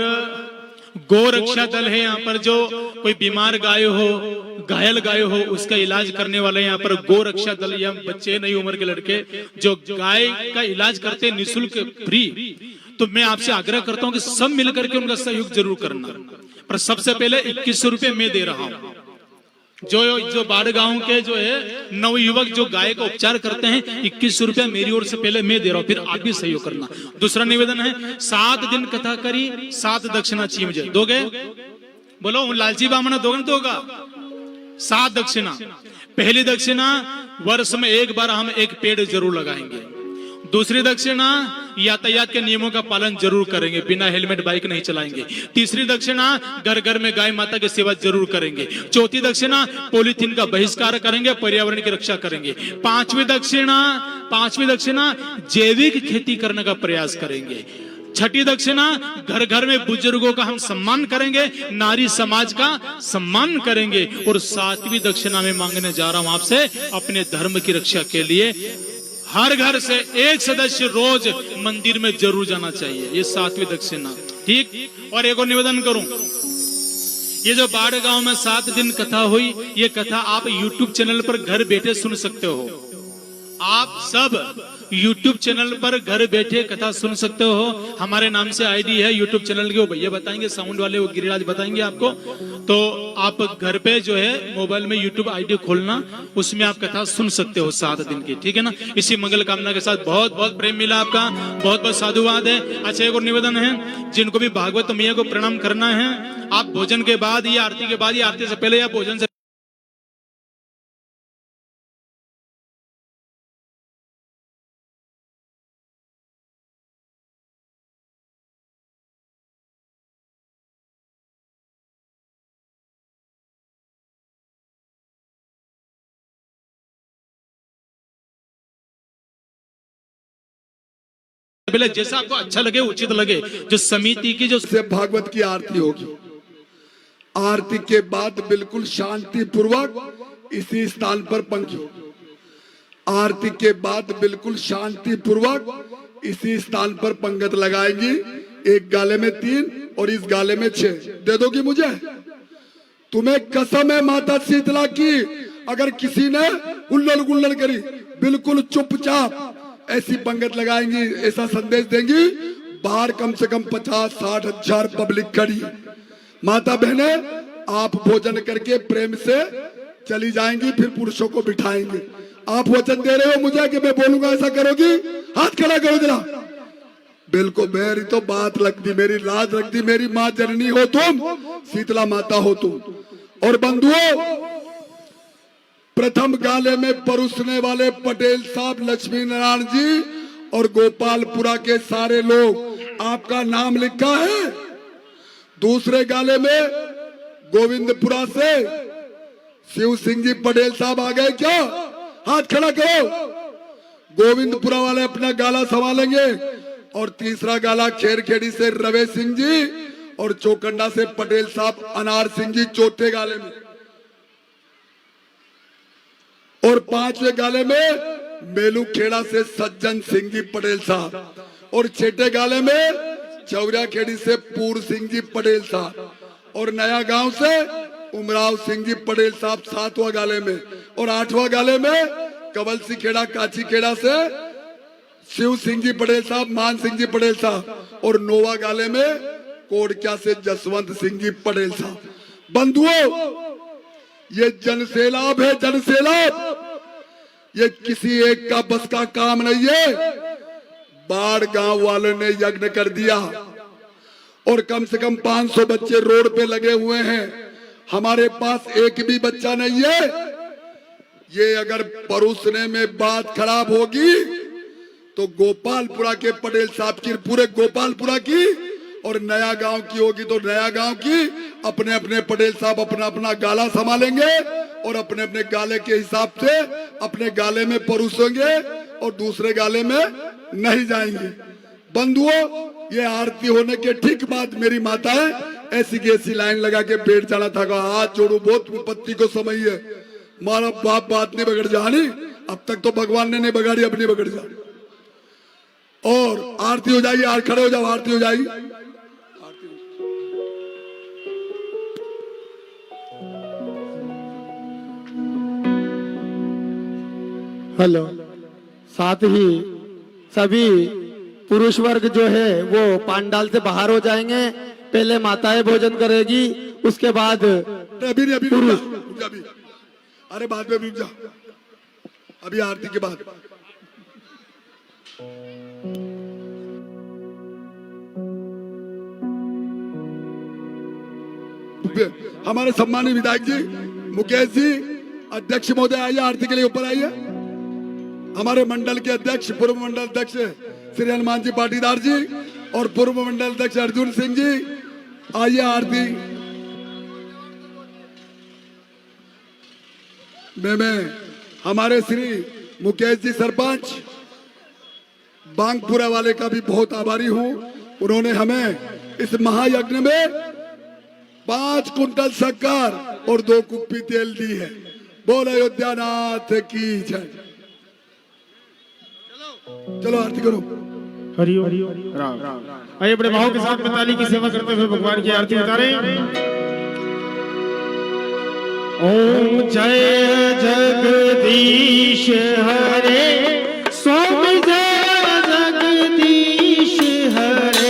गौ रक्षा दल है, यहाँ पर जो कोई बीमार गाय हो, घायल गाय हो, उसका इलाज करने वाले यहाँ पर गौ रक्षा दल या बच्चे नई उम्र के लड़के जो गाय का इलाज करते हैं निःशुल्क फ्री। तो मैं आपसे आग्रह करता हूँ कि सब मिलकर के उनका सहयोग जरूर करना। पर सबसे पहले 2100 रुपए मैं दे रहा हूँ। जो बाढ़ गांव के जो है नवयुवक जो गाय का उपचार करते हैं, 2100 रुपया मेरी ओर से पहले मैं दे रहा हूं, फिर आप भी सहयोग करना। दूसरा निवेदन है, 7 दिन कथा करी, 7 दक्षिणा चाहिए मुझे, दोगे? बोलो लालची बामना दोगे तो होगा। 7 दक्षिणा। पहली दक्षिणा, वर्ष में एक बार हम एक पेड़ जरूर लगाएंगे। दूसरी दक्षिणा, यातायात के नियमों का पालन जरूर करेंगे, बिना हेलमेट बाइक नहीं चलाएंगे। तीसरी दक्षिणा, घर घर में गाय माता की सेवा जरूर करेंगे। चौथी दक्षिणा, पॉलीथीन का बहिष्कार करेंगे, पर्यावरण की रक्षा करेंगे। पांचवी दक्षिणा, जैविक खेती करने का प्रयास करेंगे। छठी दक्षिणा, घर घर में बुजुर्गों का हम सम्मान करेंगे, नारी समाज का सम्मान करेंगे। और 7वीं दक्षिणा में मांगने जा रहा हूं आपसे, अपने धर्म की रक्षा के लिए हर घर से एक सदस्य रोज मंदिर में जरूर जाना चाहिए। ये 7वीं दक्षिणा। ठीक। और एक और निवेदन करूं, ये जो बाढ़ गांव में 7 दिन कथा हुई, ये कथा आप YouTube चैनल पर घर बैठे सुन सकते हो। आप सब YouTube चैनल पर घर बैठे कथा सुन सकते हो। हमारे नाम से आईडी है YouTube चैनल की, वो भैया बताएंगे, साउंड वाले वो गिरिराज बताएंगे आपको। तो आप घर पे जो है मोबाइल में YouTube आईडी खोलना, उसमें आप कथा सुन सकते हो 7 दिन की। ठीक है ना। इसी मंगल कामना के साथ बहुत बहुत प्रेम मिला आपका, बहुत बहुत साधुवाद है। अच्छा एक और निवेदन है, जिनको भी भागवत मैया को प्रणाम करना है, आप भोजन के बाद या आरती के बाद या आरती से पहले या भोजन से बोले जैसा आपको अच्छा लगे उचित लगे। जो समिति की जो से भागवत की आरती होगी। आरती के बाद बिल्कुल शांति पूर्वक इसी स्थान पर पंक्ति होगी। आरती के बाद बिल्कुल शांति पूर्वक इसी स्थान पर पंगत लगाएंगी। एक गाले में 3 और इस गाले में 6 दे दोगी मुझे? तुम्हें कसम है माता शीतला की, अगर किसी ने उल्लड़ गुल्लड़ करी बिल्कुल चुपचाप ऐसी पंगत लगाएंगी, ऐसा संदेश देंगी। बाहर कम से कम 50-60 हजार पब्लिक खड़ी है। माता बहने आप भोजन करके प्रेम से चली जाएंगी, फिर पुरुषों को बिठाएंगे। आप वचन दे रहे हो मुझे कि मैं बोलूंगा ऐसा करोगी? हाथ खड़ा करो जरा। बिल्कुल, मेरी तो बात लगती, मेरी लाज लगती। मेरी माँ जननी हो तुम, शीतला माता हो तुम। और बंधुओं, प्रथम गाले में परोसने वाले पटेल साहब लक्ष्मी नारायण जी और गोपालपुरा के सारे लोग, आपका नाम लिखा है। दूसरे गाले में गोविंदपुरा से शिव सिंह जी पटेल साहब आ गए क्या? हाथ खड़ा करो। गोविंदपुरा वाले अपना गाला संभालेंगे। और तीसरा गाला खेरखेड़ी से रवे सिंह जी और चौकंडा से पटेल साहब अनार सिंह जी चौथे गाले में। और 5वें गाले में मेलू खेड़ा से सज्जन सिंह जी पटेल साहब। और 6ठे गाले में चौरिया खेड़ी से पूर्व सिंह जी पटेल साहब। और नया गांव से उमराव सिंह जी पटेल साहब 7वां गाले में। और 8वां गाले में कवल सिंह खेड़ा काची खेड़ा से शिव सिंह जी पटेल साहब, मान सिंह जी पटेल साहब। और 9वां गाले में कोड़क्या से जसवंत सिंह जी पटेल साहब। बंधुओं, ये जनसैलाब है, जनसैलाब। ये किसी एक का बस का काम नहीं है। बाढ़ गांव वालों ने यज्ञ कर दिया और कम से कम 500 बच्चे रोड पे लगे हुए हैं। हमारे पास एक भी बच्चा नहीं है। ये अगर परोसने में बात खराब होगी तो गोपालपुरा के पटेल साहब की, पूरे गोपालपुरा की, और नया गांव की होगी तो नया गांव की। अपने अपने पटेल साहब अपना अपना गाला संभालेंगे और अपने अपने गाले के हिसाब से अपने गाले में परोसेंगे और दूसरे गाले में नहीं जाएंगे। बंधुओं, ये आरती होने के ठीक बाद मेरी माताएं ऐसी की ऐसी लाइन लगा के बैठ जाना था। हाथ जोड़ो, बहुत विपत्ति को समय है। मारा बाप बात नहीं बिगड़ जानी। अब तक तो भगवान ने नहीं बिगाड़ी, अब नहीं बिगड़ जानी। और आरती हो जाएगी। आज खड़े हो जाओ, आरती हो जाएगी। हेलो। साथ ही सभी पुरुष वर्ग जो है वो पांडाल से बाहर हो जाएंगे। पहले माताएं भोजन करेगी, उसके बाद अभी नहीं, अभी रुक जा, अभी। अरे बाद में रुक जा, अभी आरती के बाद। हमारे सम्मानित विधायक जी मुकेश जी, अध्यक्ष महोदय आइए, आरती के लिए ऊपर आइए। हमारे मंडल के अध्यक्ष, पूर्व मंडल अध्यक्ष श्री हनुमान जी पाटीदार जी और पूर्व मंडल अध्यक्ष अर्जुन सिंह जी, आइए आरती में। हमारे श्री मुकेश जी सरपंच बांगपुरा वाले का भी बहुत आभारी हूं। उन्होंने हमें इस महायज्ञ में 5 कुंटल शक्कर और 2 कुप्पी तेल दी है। बोल अयोध्या नाथ की जय। चलो आरती करो। हरिओम राम। आइए बड़े भाव के साथ में ताली की सेवा करते हुए भगवान की आरती उतारें। ओम जय जगदीश हरे, स्वामी जय जगदीश हरे।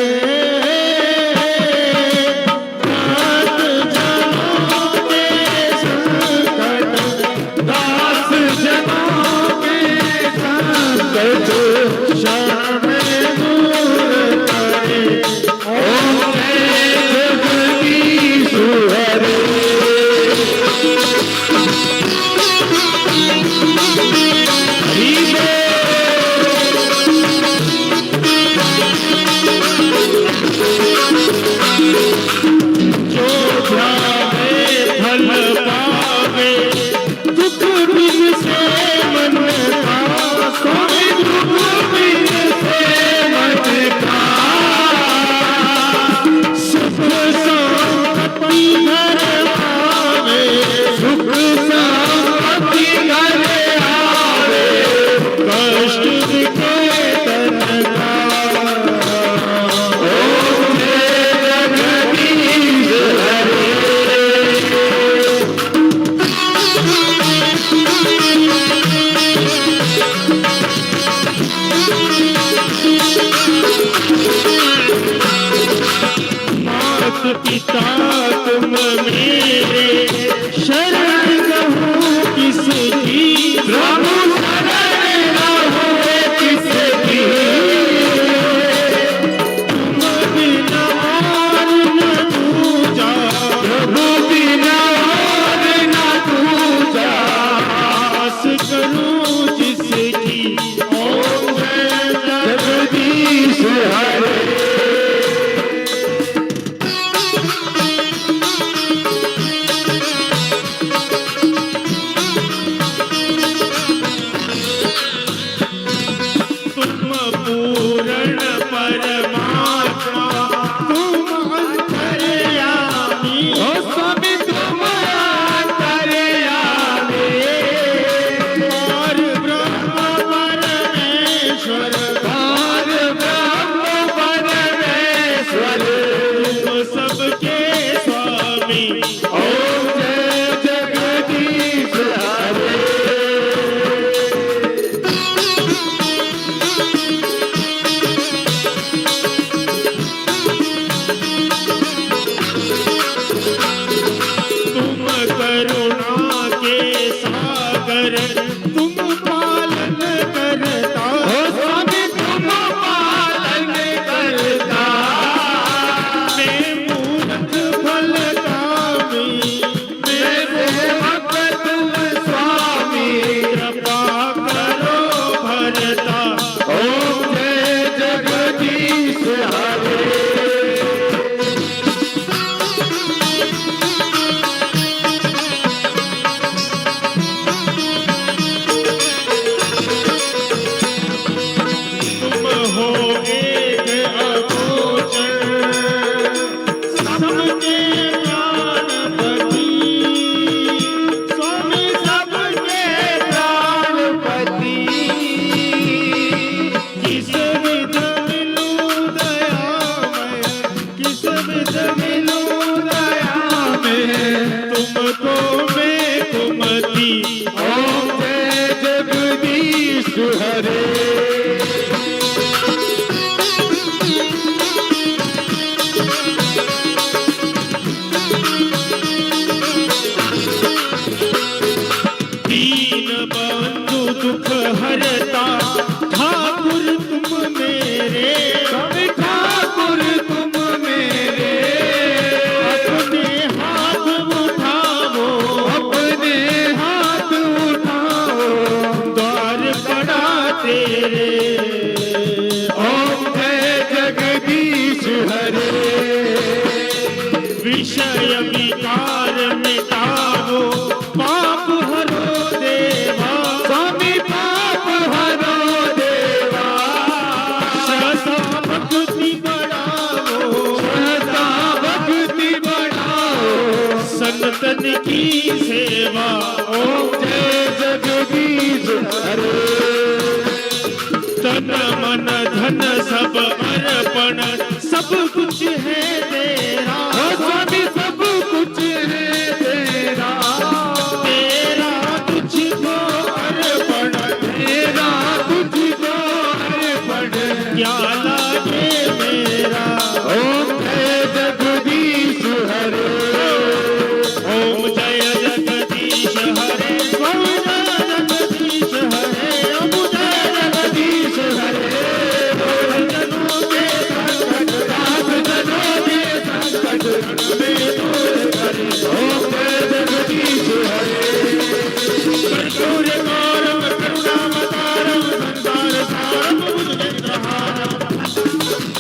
हरि पिता तुम मेरे, शरण कहूँ किसकी, प्रभु शरण रहो किसकी, तुम बिना और न दूजा, प्रभु बिना और न दूजा, आस करूँ जिसकी, ओम जय जगदीश हरे। तुम पूर्ण परमात्मा, तुम अंतर्यामी, ओ स्वामी तुम अंतर्यामी, और ब्रह्म परमेश्वर, और ब्रह्म परमेश्वर, तुम सबके स्वामी, ओम जय जगदीश हरे। तुम करुणा के सागर, तुम पालन करता, ओ स्वामी तुम पालन करता, मैं मूर्ख फल कामी, मैं सेवक तुम स्वामी, कृपा करो भरता, ओम जय जगदीश हरे। तुम हो एक अगोचर, सबके प्राणपति, स्वामी सबके प्राणपति, किस विध मिलूं दयामय, किस विध मिलूं दयामय, तुमको मैं कुमति, ओम जय जगदीश हरे। दीन बंधु दुख हरता, ठाकुर तुम मेरे, स्वामी ठाकुर तुम मेरे, अपने हाथ उठाओ, अपने हाथ उठाओ, द्वार पड़ा तेरे, ओम जय जगदीश हरे। विषय विकार मिटाओ, पाप हरो देवा, स्वामी पाप हरो देवा, सदा भक्ति बढ़ाओ, सदा भक्ति बढ़ाओ, संतन की सेवा, ओम जय जगदीश हरे। तन मन धन सब अर्पण, सब कुछ है तेरा, ओ स्वामी सब कुछ है तेरा, तेरा तुझको अर्पण, तेरा तुझको अर्पण, क्या लागे मेरा, ओम जय जगदीश हरे। ओम जय जगदीश हरे, ओम जय जगदीश हरे, ओम जय जगदीश हरे, जनों के संकट, जनों के संकट में दूर करे, ओम जय जगदीश हरे। कर्पूर गौरव करुणावतारम, संसार सारम भुजगेन्द्रहारम,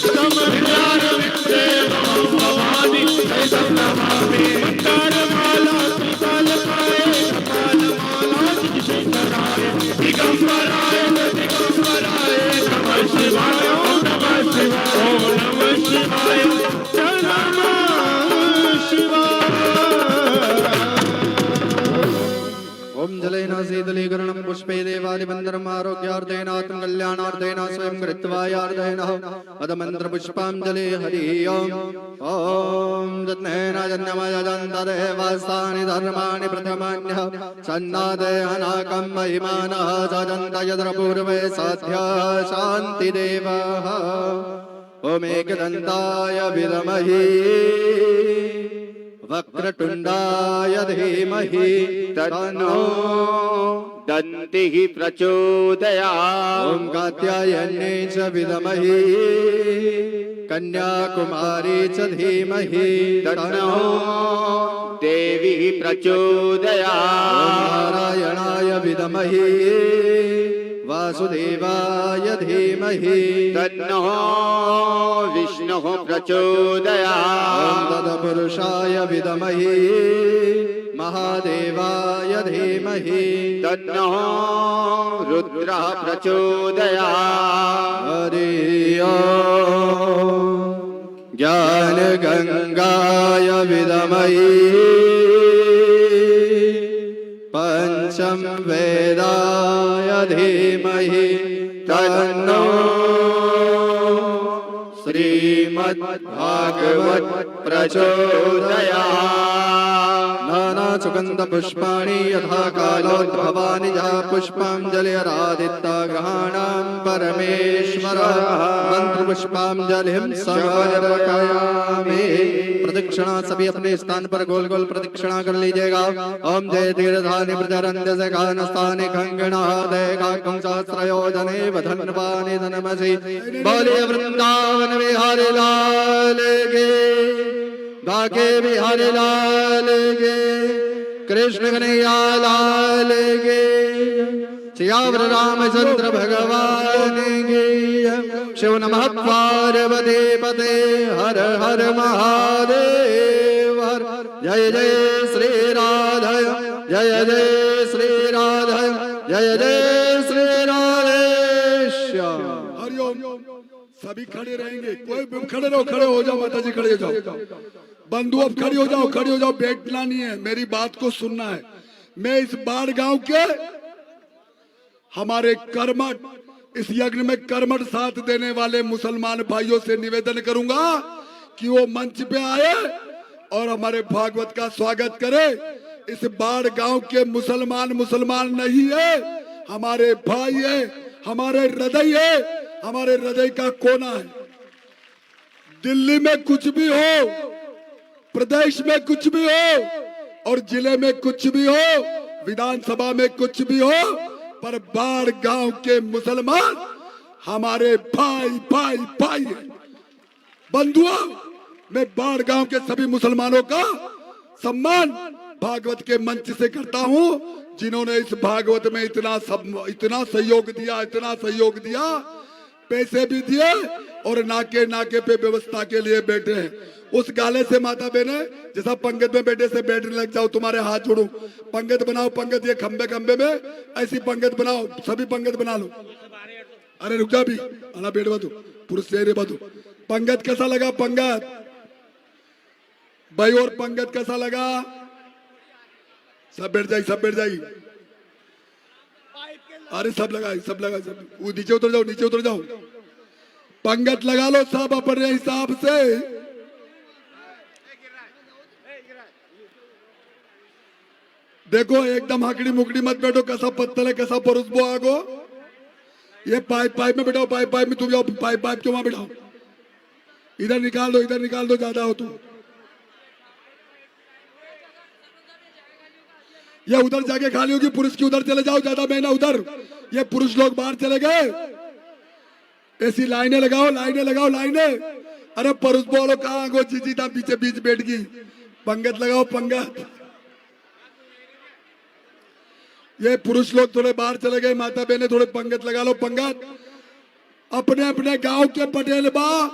समभिलारम देवं भवानी तम नमामि, मंदारमाला श्रीकालकाय, कपालमाला श्रीशेखराय, दिगंबराय दिगंबराय, नमः शिवाय, ओम नमः शिवाय, ओम नमः शिवाय, जय नमः शिवाय। ओम जलेन शीतलीकरणं पुष्पे देवादिवन्दनम् आरोग्यार्थेन आत्मकल्याणार्थेन स्वयं कृत्वा यार्धेन पदमन्त्रपुष्पाञ्जलि हरि ओम् ॐ जत्नेन जन्मयजन्तदेवास्तानि धर्माणि प्रथमान्यः सन्नादेहनाकं महिमानः सजन्त यत्र पूर्वे साध्या शान्तिदेवः ओम एकदंताय विद्महे वक्रतुंडाय धीमहि तन्नो दन्तिः प्रचोदयात्। ओम कात्यायने च विद्महे कन्याकुमारी च धीमहि तन्नो देवी प्रचोदयात्। नारायणाय विद्महे वासुदेवाय धीमहि तन्नो विष्णुः प्रचोदयात्। तत्पुरुषाय विद्महे महादेवाय धीमहि तन्नो रुद्रः प्रचोदयात्। हरि ओम ज्ञान गंगाय विद्महे पंचम वेदाय धीमहि तन्नो श्रीमद्भागवत प्रचोदयात्। नाना सुगंध पुष्पाणि यथा कालोद्भवानि जा पुष्पांजलिरादित्य ग्रहाणां परमेश्वर मंत्र पुष्पांजलिं समर्पयामि। प्रदक्षिणा सभी अपने स्थान पर गोल गोल प्रदक्षिणा कर लीजिएगा। ओम जय तीर्थानि प्रचरन्ति से कानस्थानि खंगणादय काकं सहस्रयोजने वधन्वानि धनमसि। बोलिए वृंदावन बिहारी लाल के, बाके बिहारी लाल के, कृष्ण कन्हैया लाल के, सियावर रामचंद्र भगवान की। शिव नमः पार्वती पते हर हर महादेव हर। जय जय श्री राधा जय जय श्री राधा जय जय श्री राधेश्याम। हरिओम। सभी खड़े रहेंगे, कोई भी खड़े रहो, खड़े हो जाओ माता जी, खड़े हो जाओ। बंधु अब खड़े हो जाओ, खड़े हो जाओ, बैठना नहीं है, मेरी बात को सुनना है। मैं इस बाढ़ गांव के हमारे कर्मठ, इस यज्ञ में कर्मठ साथ देने वाले मुसलमान भाइयों से निवेदन करूंगा कि वो मंच पे आए और हमारे भागवत का स्वागत करे। इस बाढ़ गांव के मुसलमान मुसलमान नहीं है, हमारे भाई है, हमारे हृदय है, हमारे हृदय का कोना है। दिल्ली में कुछ भी हो, प्रदेश में कुछ भी हो, और जिले में कुछ भी हो, विधानसभा में कुछ भी हो, पर बाढ़ गांव के मुसलमान हमारे भाई भाई भाई है। बंधुओं, मैं बाढ़ गांव के सभी मुसलमानों का सम्मान भागवत के मंच से करता हूं, जिन्होंने इस भागवत में इतना सहयोग दिया, इतना सहयोग दिया, पैसे भी दिए और नाके नाके पे व्यवस्था के लिए बैठे हैं। उस गाले से माता बहने जैसा पंगत में बैठे से बैठने लग जाओ, तुम्हारे हाथ जोड़ो, पंगत बनाओ, पंगत ये खंबे खंबे में ऐसी पंगत बनाओ, सभी पंगत बना लो। अरे रुक जा भी, अला बैठ बा तू, पुरुष चेहरे बा तू। पंगत कैसा लगा? पंगत भाई, और पंगत कैसा लगा? सब बैठ जाए, सब बैठ जाए। अरे सब लगा, सब लगा, सब नीचे उतर जाओ, नीचे उतर जाओ। पंगत लगा लो सब अपने हिसाब से। देखो एकदम हकड़ी मुकड़ी मत बैठो, कैसा पत्थर है, कैसा परुस बो आगो। ये पाइप पाइप में बैठाओ, पाइप पाइप में तुम जाओ, पाइप पाइप क्यों वहां बैठाओ? इधर निकाल दो, इधर निकाल दो, ज्यादा हो तुम। ये उधर जाके खाली होगी, पुरुष की उधर चले जाओ, ज्यादा महीना उधर। ये पुरुष लोग बाहर चले गए, ऐसी लाइनें लगाओ, लाइनें लगाओ, लाइनें। अरे पुरुष बोलो कहाँ गो, जीजी था पीछे बीच बैठ गई। पंगत लगाओ, पंगत। ये पुरुष लोग थोड़े बाहर चले गए, माता बहने थोड़े पंगत लगा लो, पंगत। अपने अपने गांव के पटेल बा,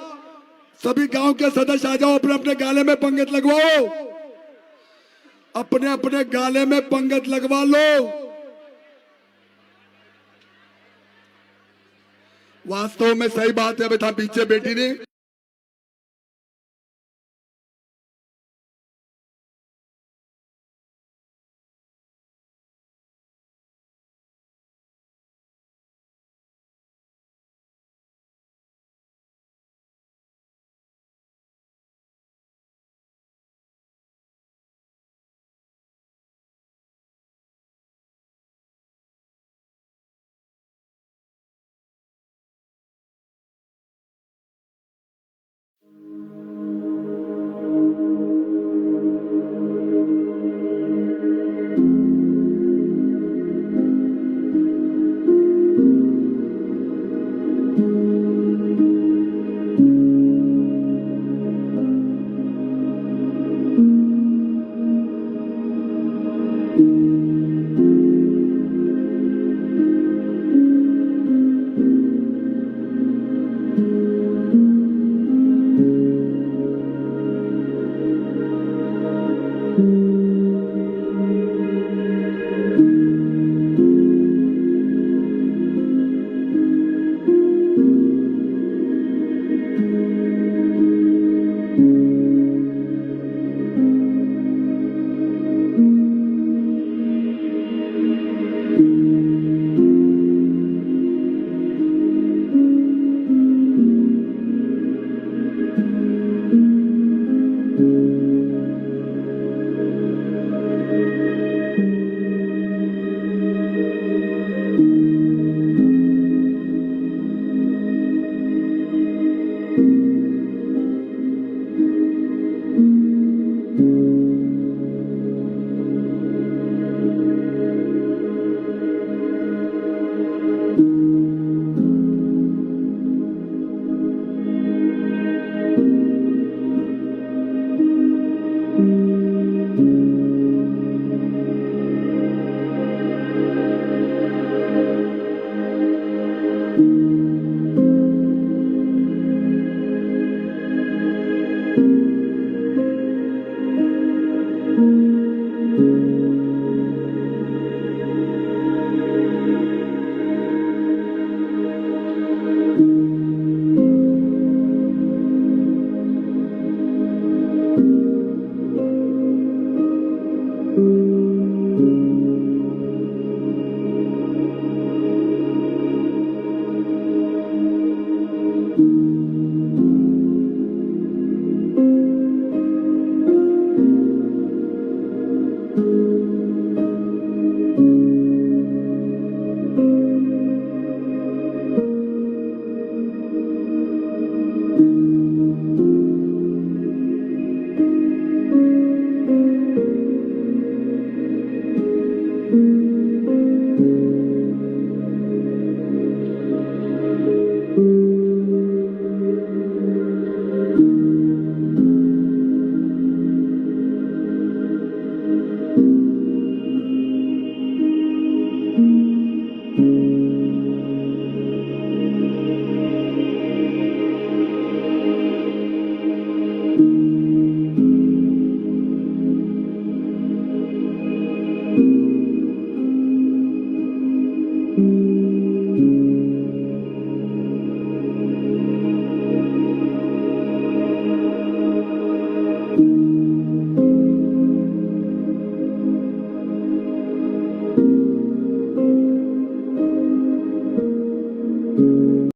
सभी गांव के सदस्य आ जाओ, अपने अपने गाले में पंगत लगवाओ, अपने अपने गाले में पंगत लगवा लो। वास्तव में सही बात है, बेटा पीछे बेटी ने